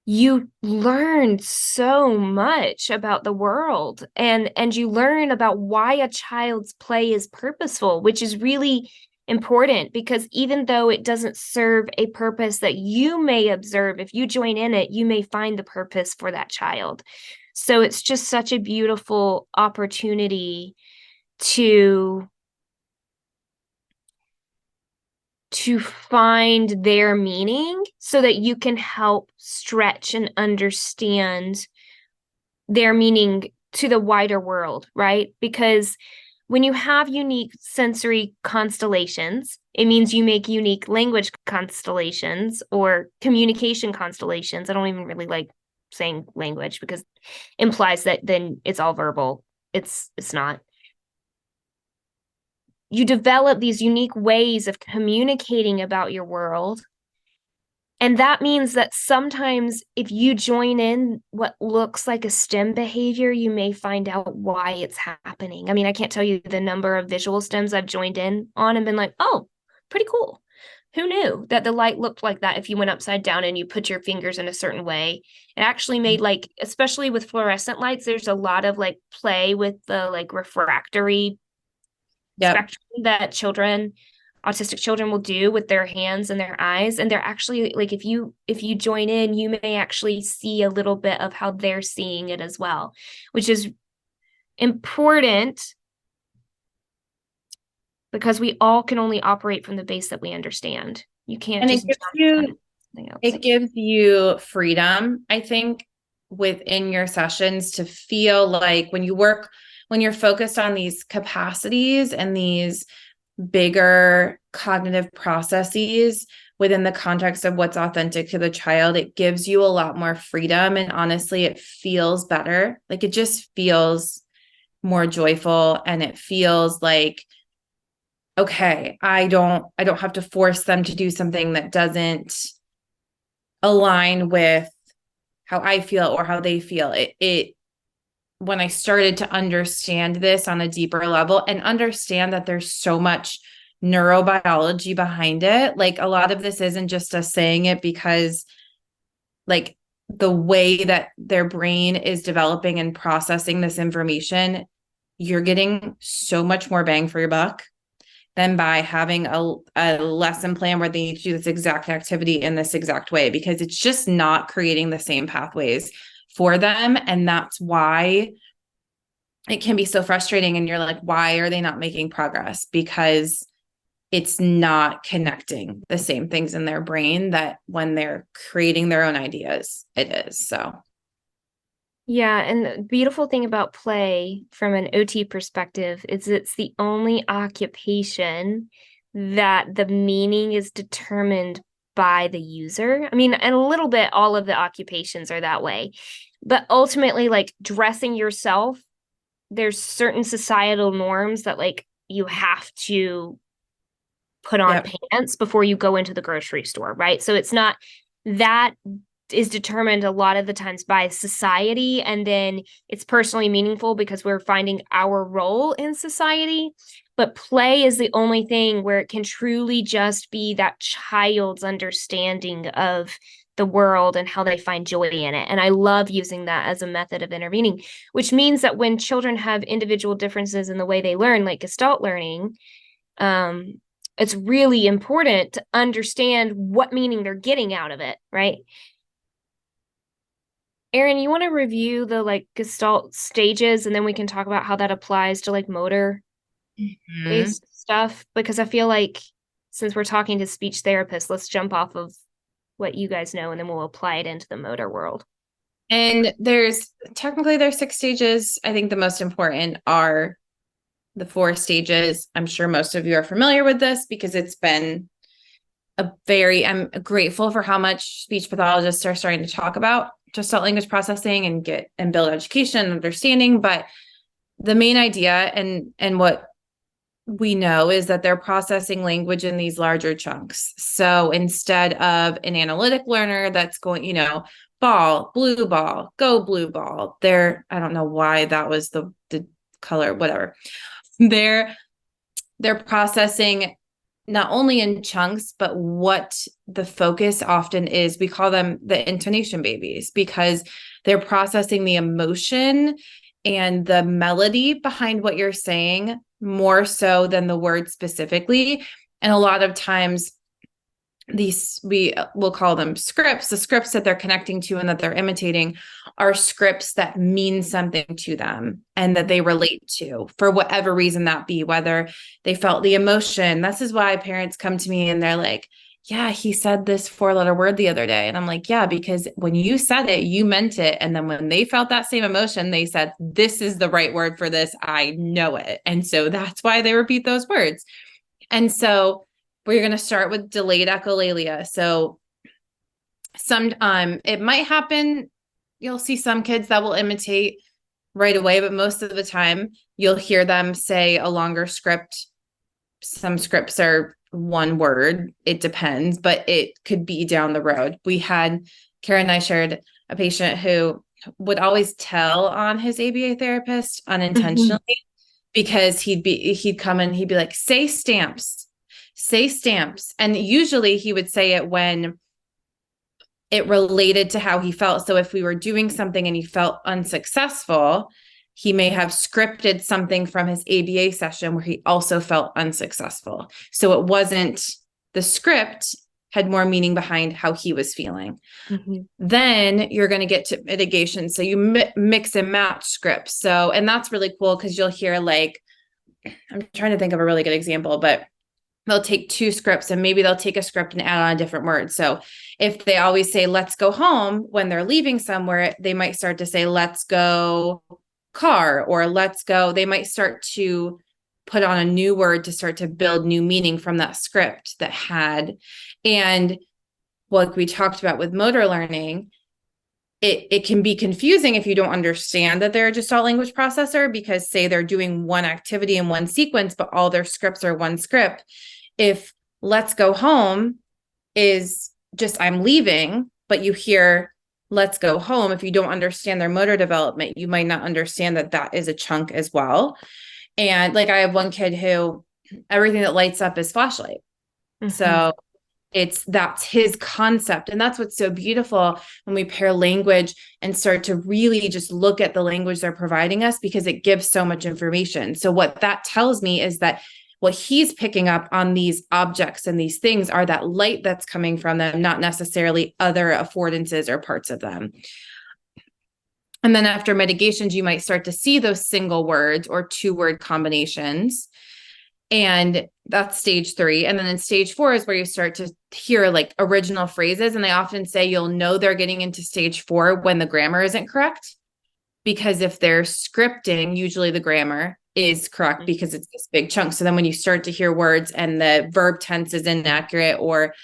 you learn so much about the world and you learn about why a child's play is purposeful, which is really important because even though it doesn't serve a purpose that you may observe, if you join in it, you may find the purpose for that child. So it's just such a beautiful opportunity to find their meaning so that you can help stretch and understand their meaning to the wider world, right? Because when you have unique sensory constellations, it means you make unique language constellations or communication constellations. I don't even really like saying language because it implies that then it's all verbal. It's not. You develop these unique ways of communicating about your world. And that means that sometimes if you join in what looks like a STEM behavior, you may find out why it's happening. I mean, I can't tell you the number of visual STEMs I've joined in on and been like, oh, pretty cool. Who knew that the light looked like that if you went upside down and you put your fingers in a certain way? It actually made like, especially with fluorescent lights, there's a lot of like play with the like refractory spectrum that autistic children will do with their hands and their eyes. And they're actually like, if you join in, you may actually see a little bit of how they're seeing it as well, which is important because we all can only operate from the base that we understand. You can't And just it gives you freedom, I think, within your sessions to feel like when you're focused on these capacities and these bigger cognitive processes within the context of what's authentic to the child, it gives you a lot more freedom. And honestly, it feels better. Like it just feels more joyful and it feels like, okay, I don't have to force them to do something that doesn't align with how I feel or how they feel. It when I started to understand this on a deeper level and understand that there's so much neurobiology behind it, like a lot of this isn't just us saying it because like the way that their brain is developing and processing this information, you're getting so much more bang for your buck than by having a lesson plan where they need to do this exact activity in this exact way, because it's just not creating the same pathways for them. And that's why it can be so frustrating. And you're like, why are they not making progress? Because it's not connecting the same things in their brain that when they're creating their own ideas, it is. So. Yeah, and the beautiful thing about play from an OT perspective is it's the only occupation that the meaning is determined by the user. I mean, and a little bit all of the occupations are that way. But ultimately, like dressing yourself, there's certain societal norms that like you have to put on pants before you go into the grocery store, right? So it's not that is determined a lot of the times by society, and then it's personally meaningful because we're finding our role in society. But play is the only thing where it can truly just be that child's understanding of the world and how they find joy in it. And I love using that as a method of intervening, which means that when children have individual differences in the way they learn, like Gestalt learning, it's really important to understand what meaning they're getting out of it, right? Erin, you want to review the like Gestalt stages and then we can talk about how that applies to like motor based stuff? Because I feel like since we're talking to speech therapists, let's jump off of what you guys know and then we'll apply it into the motor world. And there's 6 stages. I think the most important are the 4 stages. I'm sure most of you are familiar with this because it's been I'm grateful for how much speech pathologists are starting to talk about gestalt language processing and build education and understanding. But the main idea and what we know is that they're processing language in these larger chunks. So instead of an analytic learner that's going, ball, blue ball, go blue ball. I don't know why that was the color, whatever. They're processing not only in chunks, but what the focus often is. We call them the intonation babies because they're processing the emotion and the melody behind what you're saying more so than the word specifically. And a lot of times we will call them scripts. The scripts that they're connecting to and that they're imitating are scripts that mean something to them and that they relate to for whatever reason that be, whether they felt the emotion. This is why parents come to me and they're like, yeah, he said this 4-letter word the other day. And I'm like, yeah, because when you said it, you meant it. And then when they felt that same emotion, they said, this is the right word for this. I know it. And so that's why they repeat those words. And so we're going to start with delayed echolalia. So it might happen. You'll see some kids that will imitate right away, but most of the time you'll hear them say a longer script. Some scripts are one word. It depends, but it could be down the road. Karen and I shared a patient who would always tell on his ABA therapist unintentionally because he'd come and he'd be like, say stamps. And usually he would say it when it related to how he felt. So if we were doing something and he felt unsuccessful, he may have scripted something from his ABA session where he also felt unsuccessful. So it wasn't the script had more meaning behind how he was feeling. Mm-hmm. Then you're going to get to mitigation. So you mix and match scripts. So, and that's really cool because you'll hear I'm trying to think of a really good example, but they'll take 2 scripts and maybe they'll take a script and add on a different word. So if they always say, let's go home when they're leaving somewhere, they might start to say, let's go car, or let's go. They might start to put on a new word to start to build new meaning from that script that had. And like we talked about with motor learning, it can be confusing if you don't understand that they're a gestalt language processor, because say they're doing one activity in one sequence, but all their scripts are one script. If let's go home is just I'm leaving, but you hear let's go home, if you don't understand their motor development, you might not understand that that is a chunk as well. And I have one kid who everything that lights up is flashlight. Mm-hmm. So that's his concept. And that's what's so beautiful when we pair language and start to really just look at the language they're providing us, because it gives so much information. So what that tells me is that what he's picking up on these objects and these things are that light that's coming from them, not necessarily other affordances or parts of them. And then after mitigations, you might start to see those single words or 2-word combinations. And that's stage 3. And then in stage 4 is where you start to hear original phrases. And they often say you'll know they're getting into stage 4 when the grammar isn't correct. Because if they're scripting, usually the grammar is correct because it's this big chunk. So then when you start to hear words and the verb tense is inaccurate or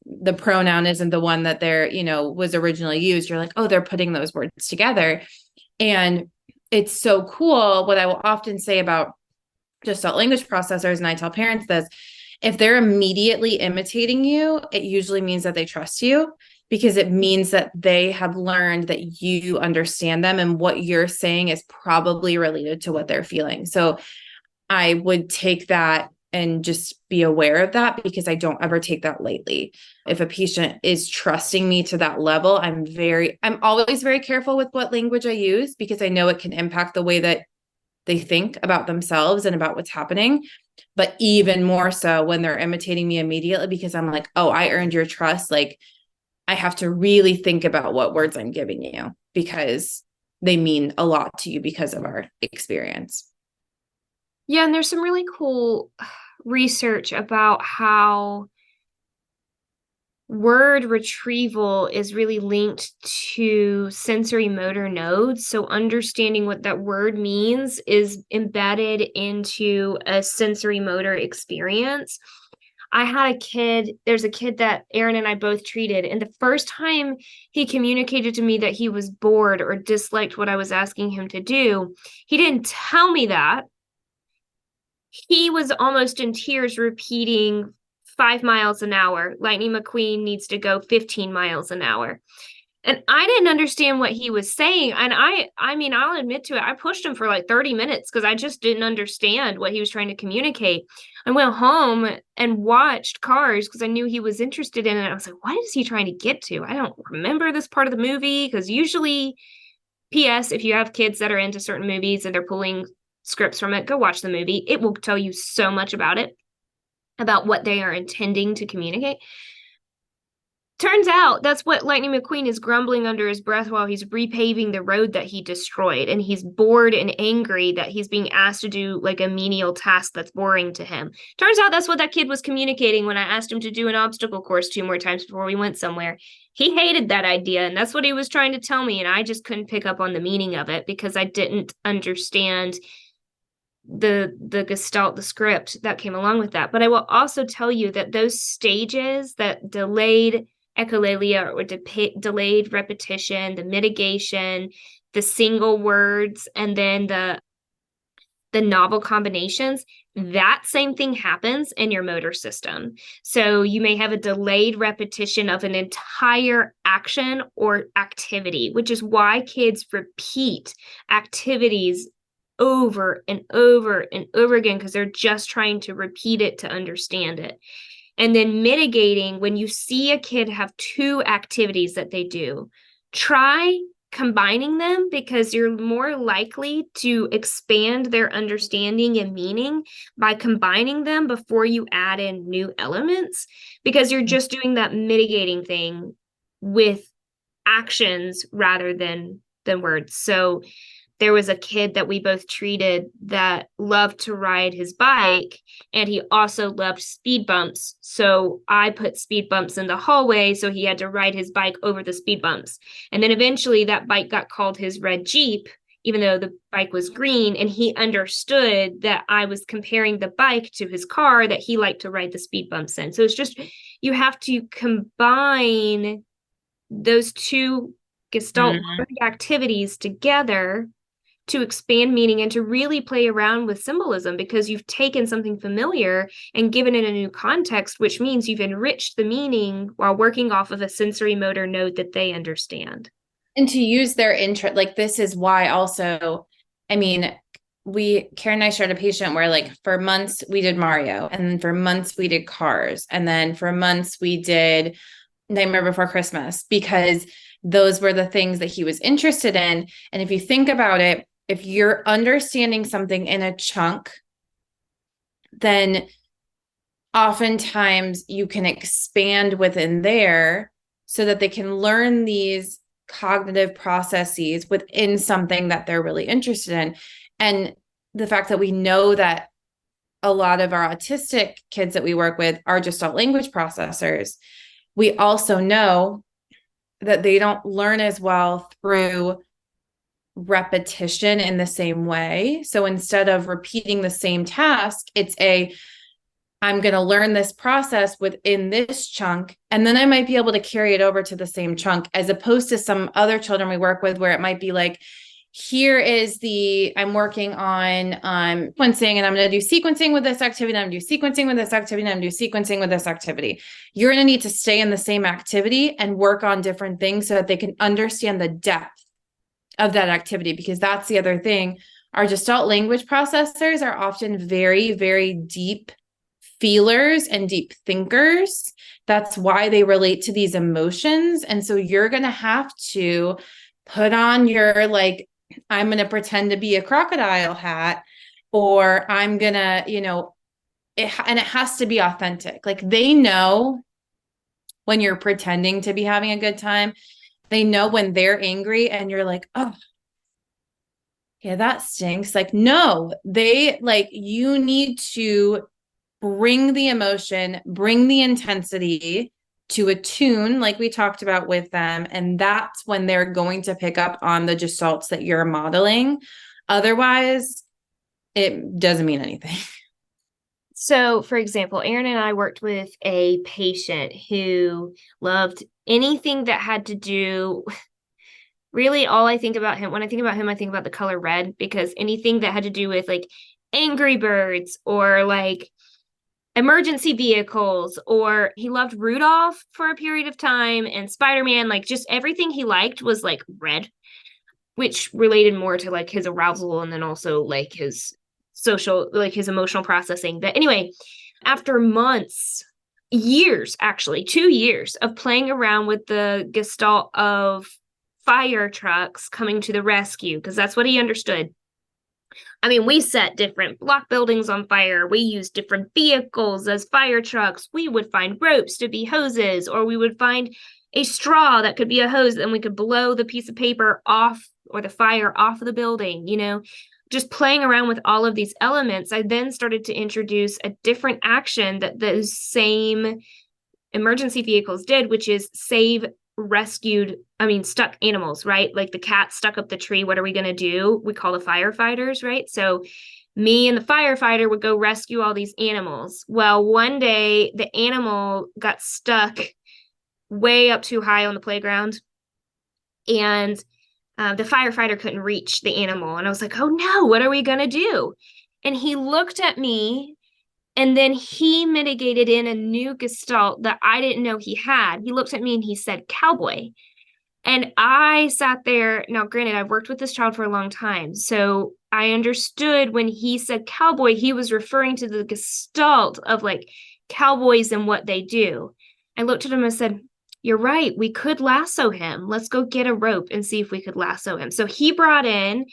the pronoun isn't the one that was originally used, you're like, oh, they're putting those words together. And it's so cool. What I will often say about gestalt language processors, and I tell parents this, if they're immediately imitating you, it usually means that they trust you, because it means that they have learned that you understand them and what you're saying is probably related to what they're feeling. So I would take that and just be aware of that, because I don't ever take that lightly. If a patient is trusting me to that level, I'm always very careful with what language I use, because I know it can impact the way that they think about themselves and about what's happening. But even more so when they're imitating me immediately, because I'm like, oh, I earned your trust. I have to really think about what words I'm giving you, because they mean a lot to you because of our experience. Yeah, and there's some really cool research about how word retrieval is really linked to sensory motor nodes. So understanding what that word means is embedded into a sensory motor experience. I had a kid, there's a kid that Erin and I both treated, and the first time he communicated to me that he was bored or disliked what I was asking him to do, he didn't tell me that. He was almost in tears repeating 5 miles an hour. Lightning McQueen needs to go 15 miles an hour. And I didn't understand what he was saying. And I mean, I'll admit to it, I pushed him for like 30 minutes because I just didn't understand what he was trying to communicate. I went home and watched Cars because I knew he was interested in it. I was like, what is he trying to get to? I don't remember this part of the movie because usually, P.S., if you have kids that are into certain movies and they're pulling scripts from it, go watch the movie. It will tell you so much about it, about what they are intending to communicate. Turns out that's what Lightning McQueen is grumbling under his breath while he's repaving the road that he destroyed. And he's bored and angry that he's being asked to do like a menial task that's boring to him. Turns out that's what that kid was communicating when I asked him to do an obstacle course 2 more times before we went somewhere. He hated that idea, and that's what he was trying to tell me. And I just couldn't pick up on the meaning of it because I didn't understand the gestalt, the script that came along with that. But I will also tell you that those stages, that delayed echolalia or delayed repetition, the mitigation, the single words, and then the novel combinations, that same thing happens in your motor system. So you may have a delayed repetition of an entire action or activity, which is why kids repeat activities over and over and over again because they're just trying to repeat it to understand it. And then mitigating, when you see a kid have 2 activities that they do, try combining them because you're more likely to expand their understanding and meaning by combining them before you add in new elements, because you're just doing that mitigating thing with actions rather than words. So there was a kid that we both treated that loved to ride his bike, and he also loved speed bumps. So I put speed bumps in the hallway, so he had to ride his bike over the speed bumps. And then eventually that bike got called his red Jeep, even though the bike was green, and he understood that I was comparing the bike to his car that he liked to ride the speed bumps in. So it's just, you have to combine those 2 gestalt activities together to expand meaning and to really play around with symbolism, because you've taken something familiar and given it a new context, which means you've enriched the meaning while working off of a sensory motor node that they understand. And to use their interest, like this is why also, I mean, Karen and I shared a patient where like for months we did Mario, and then for months we did Cars, and then for months we did Nightmare Before Christmas, because those were the things that he was interested in. And if you think about it, if you're understanding something in a chunk, then oftentimes you can expand within there so that they can learn these cognitive processes within something that they're really interested in. And the fact that we know that a lot of our autistic kids that we work with are gestalt language processors, we also know that they don't learn as well through repetition in the same way. So instead of repeating the same task, it's I'm going to learn this process within this chunk, and then I might be able to carry it over to the same chunk, as opposed to some other children we work with where it might be like, here is I'm working on sequencing, and I'm going to do sequencing with this activity, and I'm going to do sequencing with this activity, and I'm going to do sequencing with this activity. You're going to need to stay in the same activity and work on different things so that they can understand the depth of that activity, because that's the other thing. Our gestalt language processors are often very, very deep feelers and deep thinkers. That's why they relate to these emotions. And so you're going to have to put on your, like, I'm going to pretend to be a crocodile hat, or I'm going to, and it has to be authentic. Like, they know when you're pretending to be having a good time. They know when they're angry and you're like, oh, yeah, that stinks. Like, no, you need to bring the emotion, bring the intensity, to attune, like we talked about with them. And that's when they're going to pick up on the gestalts that you're modeling. Otherwise, it doesn't mean anything. So, for example, Erin and I worked with a patient who loved anything that had to do, really all I think about him, when I think about him, I think about the color red, because anything that had to do with like Angry Birds or like emergency vehicles, or he loved Rudolph for a period of time and Spider-Man, like just everything he liked was like red, which related more to like his arousal and then also like his social, like his emotional processing. But anyway, after months, years, actually 2 years of playing around with the gestalt of fire trucks coming to the rescue, because that's what he understood. I mean, we set different block buildings on fire. We used different vehicles as fire trucks. We would find ropes to be hoses, or we would find a straw that could be a hose, and we could blow the piece of paper off or the fire off of the building, you know, just playing around with all of these elements. I then started to introduce a different action that those same emergency vehicles did, which is stuck animals, right? Like the cat stuck up the tree. What are we going to do? We call the firefighters, right? So me and the firefighter would go rescue all these animals. Well, one day the animal got stuck way up too high on the playground, and the firefighter couldn't reach the animal. And I was like, oh no, what are we going to do? And he looked at me, and then he mitigated in a new gestalt that I didn't know he had. He looked at me and he said, cowboy. And I sat there. Now, granted, I've worked with this child for a long time, so I understood when he said cowboy, he was referring to the gestalt of like cowboys and what they do. I looked at him and said, you're right, we could lasso him. Let's go get a rope and see if we could lasso him. So he brought in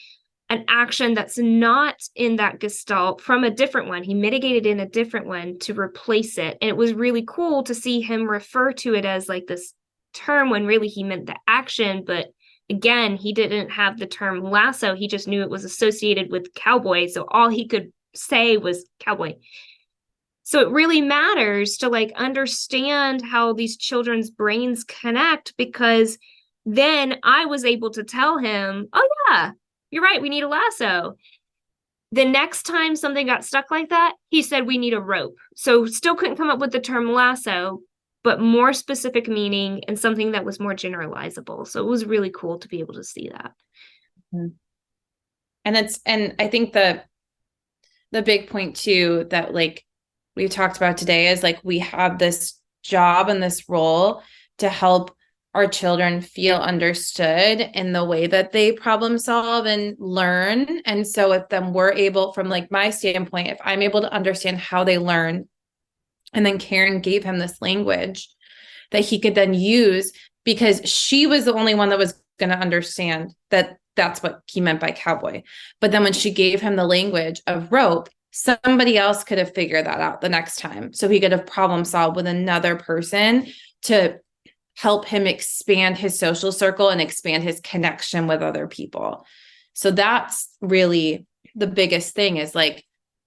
an action that's not in that gestalt from a different one. He mitigated in a different one to replace it. And it was really cool to see him refer to it as like this term when really he meant the action. But again, he didn't have the term lasso. He just knew it was associated with cowboy. So all he could say was cowboy. So it really matters to like understand how these children's brains connect, because then I was able to tell him, oh yeah, you're right, we need a lasso. The next time something got stuck like that, he said we need a rope. So still couldn't come up with the term lasso, but more specific meaning and something that was more generalizable. So it was really cool to be able to see that. And I think the big point too that like we talked about today is like we have this job and this role to help our children feel understood in the way that they problem solve and learn. And so if then we're able, from like my standpoint, if I'm able to understand how they learn, and then Karen gave him this language that he could then use, because she was the only one that was going to understand that that's what he meant by cowboy. But then when she gave him the language of rope, somebody else could have figured that out the next time. So he could have problem solved with another person to help him expand his social circle and expand his connection with other people. So that's really the biggest thing, is like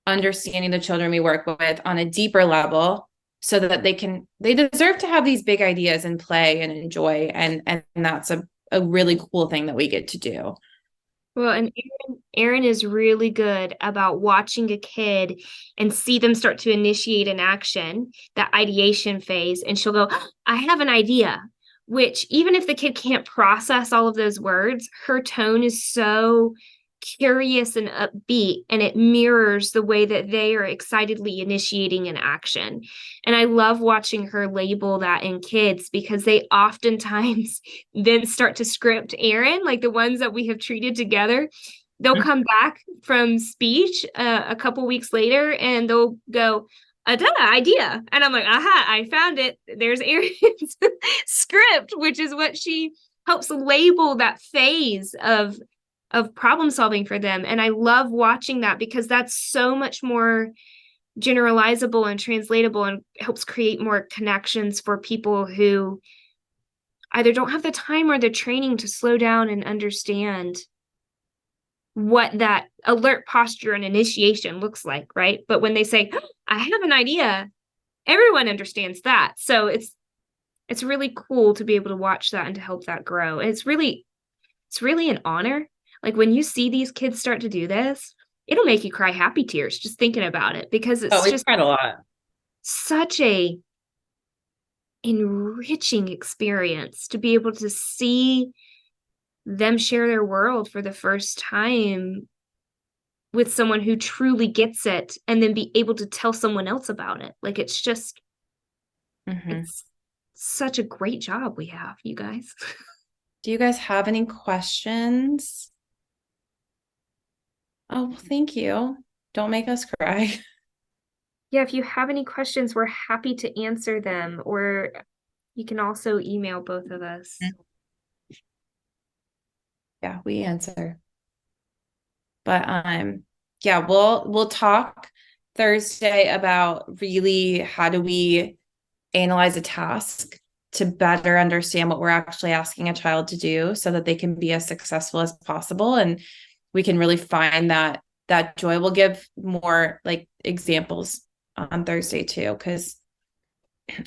understanding the children we work with on a deeper level, so that they deserve to have these big ideas and play and enjoy. And that's a really cool thing that we get to do. Well, and Erin is really good about watching a kid and see them start to initiate an action, that ideation phase. And she'll go, I have an idea, which even if the kid can't process all of those words, her tone is so curious and upbeat, and it mirrors the way that they are excitedly initiating an action. And I love watching her label that in kids, because they oftentimes then start to script Erin, like the ones that we have treated together. They'll come back from speech a couple weeks later and they'll go, idea. And I'm like, aha, I found it. There's Erin's script, which is what she helps label that phase of problem solving for them. And I love watching that, because that's so much more generalizable and translatable, and helps create more connections for people who either don't have the time or the training to slow down and understand what that alert posture and initiation looks like, right? But when they say, I have an idea, everyone understands that. So it's really cool to be able to watch that and to help that grow. It's really an honor. Like when you see these kids start to do this, it'll make you cry happy tears just thinking about it, because it's we've just cried a lot. such a enriching experience to be able to see them share their world for the first time with someone who truly gets it, and then be able to tell someone else about it. Like it's just, it's such a great job we have, you guys. Do you guys have any questions? Oh, well, thank you. Don't make us cry. Yeah, if you have any questions, we're happy to answer them, or you can also email both of us. Yeah, we answer. But yeah, we'll talk Thursday about really how do we analyze a task to better understand what we're actually asking a child to do so that they can be as successful as possible, and we can really find that joy. We'll give more like examples on Thursday too, because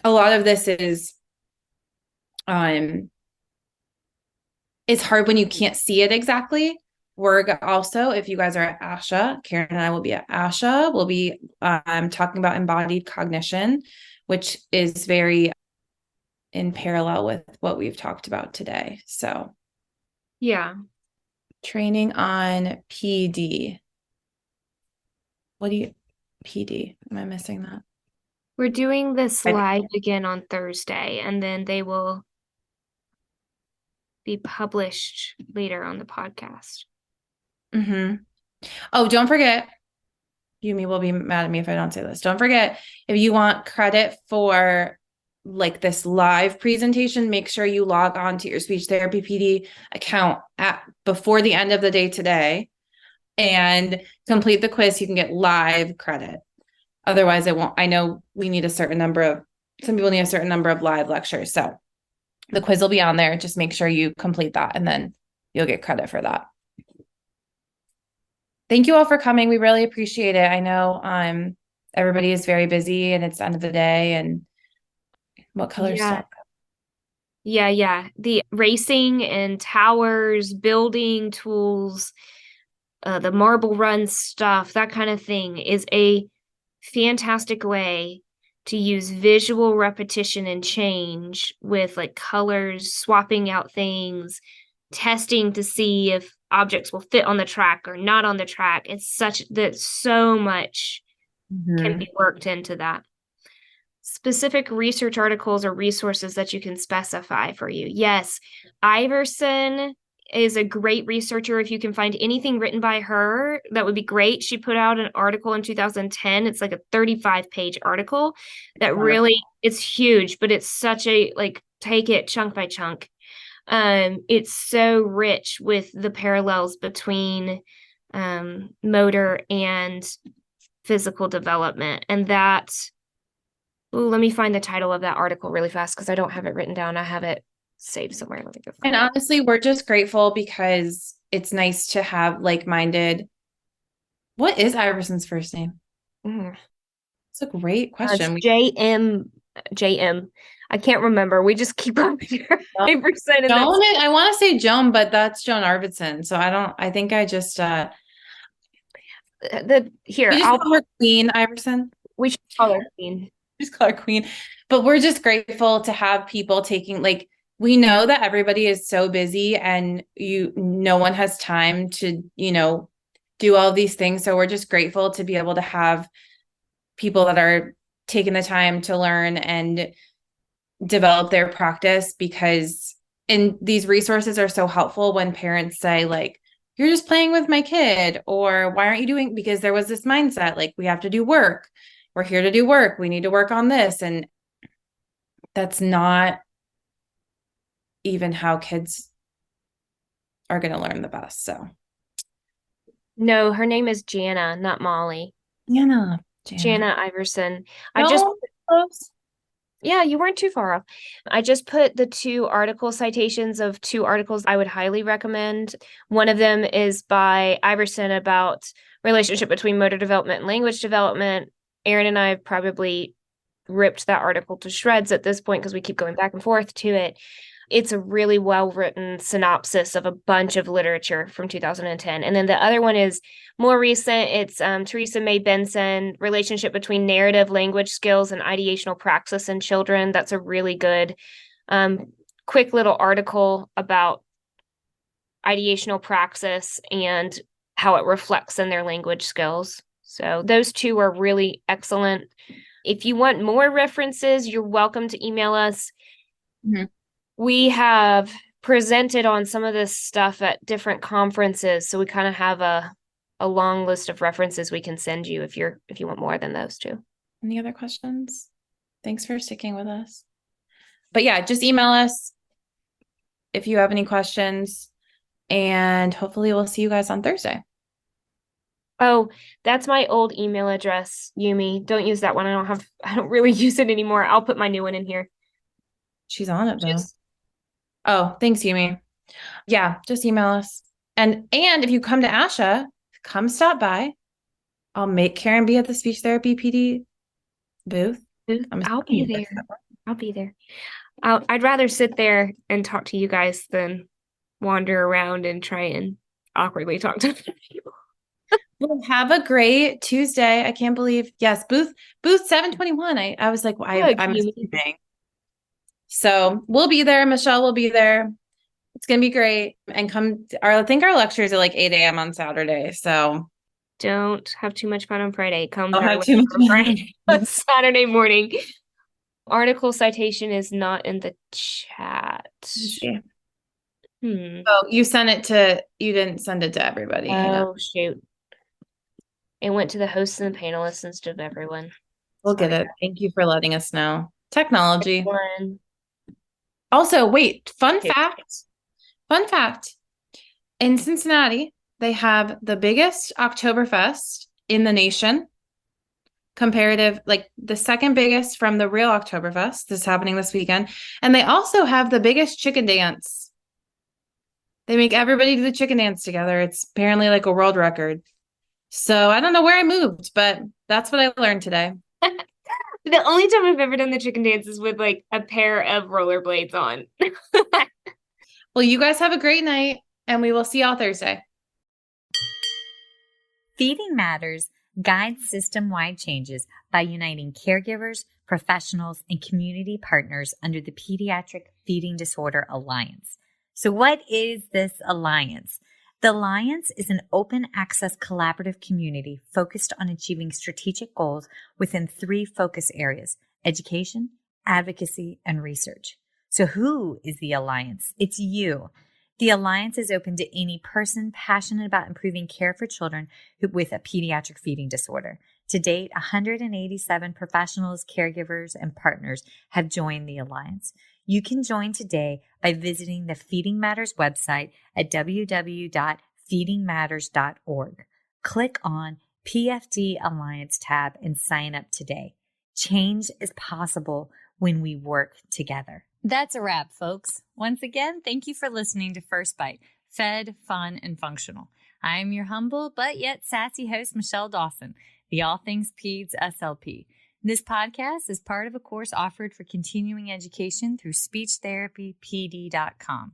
a lot of this is it's hard when you can't see it exactly. We're also, if you guys are at ASHA, Karen and I will be at ASHA. We'll be talking about embodied cognition, which is very in parallel with what we've talked about today. So Yeah. training on PD. PD? Am I missing that? We're doing this live again on Thursday, and then they will be published later on the podcast. Oh, don't forget, Yumi will be mad at me if I don't say this. Don't forget, if you want credit for like this live presentation, make sure you log on to your speech therapy PD account before the end of the day today and complete the quiz. You can get live credit. Otherwise, it won't. I know we need some people need a certain number of live lectures. So the quiz will be on there. Just make sure you complete that, and then you'll get credit for that. Thank you all for coming. We really appreciate it. I know everybody is very busy and it's the end of the day, and what color stuff? Yeah. The racing and towers, building tools, the marble run stuff, that kind of thing is a fantastic way to use visual repetition and change with like colors, swapping out things, testing to see if objects will fit on the track or not on the track. It's such that so much can be worked into that. Specific research articles or resources that you can specify for you. Yes, Iverson is a great researcher. If you can find anything written by her, that would be great. She put out an article in 2010. It's like a 35-page article that really, it's huge, but it's such a, like, take it chunk by chunk. It's so rich with the parallels between motor and physical development. And that, let me find the title of that article really fast because I don't have it written down. I have it saved somewhere. Let me go find it. Honestly, we're just grateful because it's nice to have like-minded. What is Iverson's first name? It's a great question. JM. I can't remember. We just keep up here. Iverson. I want to say Joan, but that's Joan Arvidsson. So I think I just I'll call her Queen Iverson. We should call her Queen. Just call her Queen. But we're just grateful to have people taking, like, we know that everybody is so busy and no one has time to, do all these things. So we're just grateful to be able to have people that are taking the time to learn and develop their practice, because these resources are so helpful when parents say, like, you're just playing with my kid, or why aren't you doing, because there was this mindset, like, we have to do work. We're here to do work. We need to work on this. And that's not even how kids are going to learn the best. So. No, her name is Jana, not Molly. Jana Iverson. Yeah, you weren't too far off. I just put the 2 article citations of 2 articles I would highly recommend. One of them is by Iverson about relationship between motor development and language development. Erin and I have probably ripped that article to shreds at this point because we keep going back and forth to it. It's a really well-written synopsis of a bunch of literature from 2010. And then the other one is more recent. It's Teresa May Benson, Relationship Between Narrative Language Skills and Ideational Praxis in Children. That's a really good, quick little article about ideational praxis and how it reflects in their language skills. So those two are really excellent. If you want more references, you're welcome to email us. Mm-hmm. We have presented on some of this stuff at different conferences, so we kind of have a long list of references we can send you if you want more than those two. Any other questions? Thanks for sticking with us. But yeah, just email us if you have any questions, and hopefully we'll see you guys on Thursday. Oh, that's my old email address, Yumi. Don't use that one. I don't really use it anymore. I'll put my new one in here. She's on it though. Oh, thanks, Yumi. Yeah, just email us. And if you come to ASHA, come stop by. I'll make Karen be at the speech therapy PD booth. I'll be there. I'll be there. I'd rather sit there and talk to you guys than wander around and try and awkwardly talk to people. Well, have a great Tuesday. I can't believe, yes, booth 721. I was like, I'm assuming. So we'll be there. Michelle will be there. It's going to be great. And I think our lectures are like 8 a.m. on Saturday. So don't have too much fun on Friday. Come have too much on Friday. Saturday morning. Article citation is not in the chat. Oh, you didn't send it to everybody. Oh, shoot. It went to the hosts and the panelists instead of everyone. We'll get it. Thank you for letting us know. Technology. Also, wait, fun fact. In Cincinnati, they have the biggest Oktoberfest in the nation. Comparative, like the second biggest from the real Oktoberfest that's happening this weekend. And they also have the biggest chicken dance. They make everybody do the chicken dance together. It's apparently like a world record. So I don't know where I moved, but that's what I learned today. The only time I've ever done the chicken dance is with like a pair of rollerblades on. Well, you guys have a great night, and we will see y'all Thursday. Feeding Matters guides system-wide changes by uniting caregivers, professionals, and community partners under the Pediatric Feeding Disorder Alliance. So what is this alliance? The Alliance is an open access collaborative community focused on achieving strategic goals within 3 focus areas: education, advocacy, and research. So who is the Alliance? It's you. The Alliance is open to any person passionate about improving care for children with a pediatric feeding disorder. To date, 187 professionals, caregivers, and partners have joined the Alliance. You can join today by visiting the Feeding Matters website at www.feedingmatters.org. Click on PFD Alliance tab and sign up today. Change is possible when we work together. That's a wrap, folks. Once again, thank you for listening to First Bite, fed, fun, and functional. I'm your humble but yet sassy host, Michelle Dawson, the All Things Peds SLP. This podcast is part of a course offered for continuing education through speechtherapypd.com.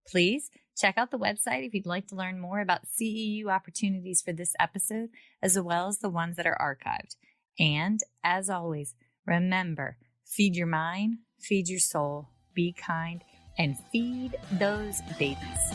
Please check out the website if you'd like to learn more about CEU opportunities for this episode, as well as the ones that are archived. And as always, remember, feed your mind, feed your soul, be kind, and feed those babies.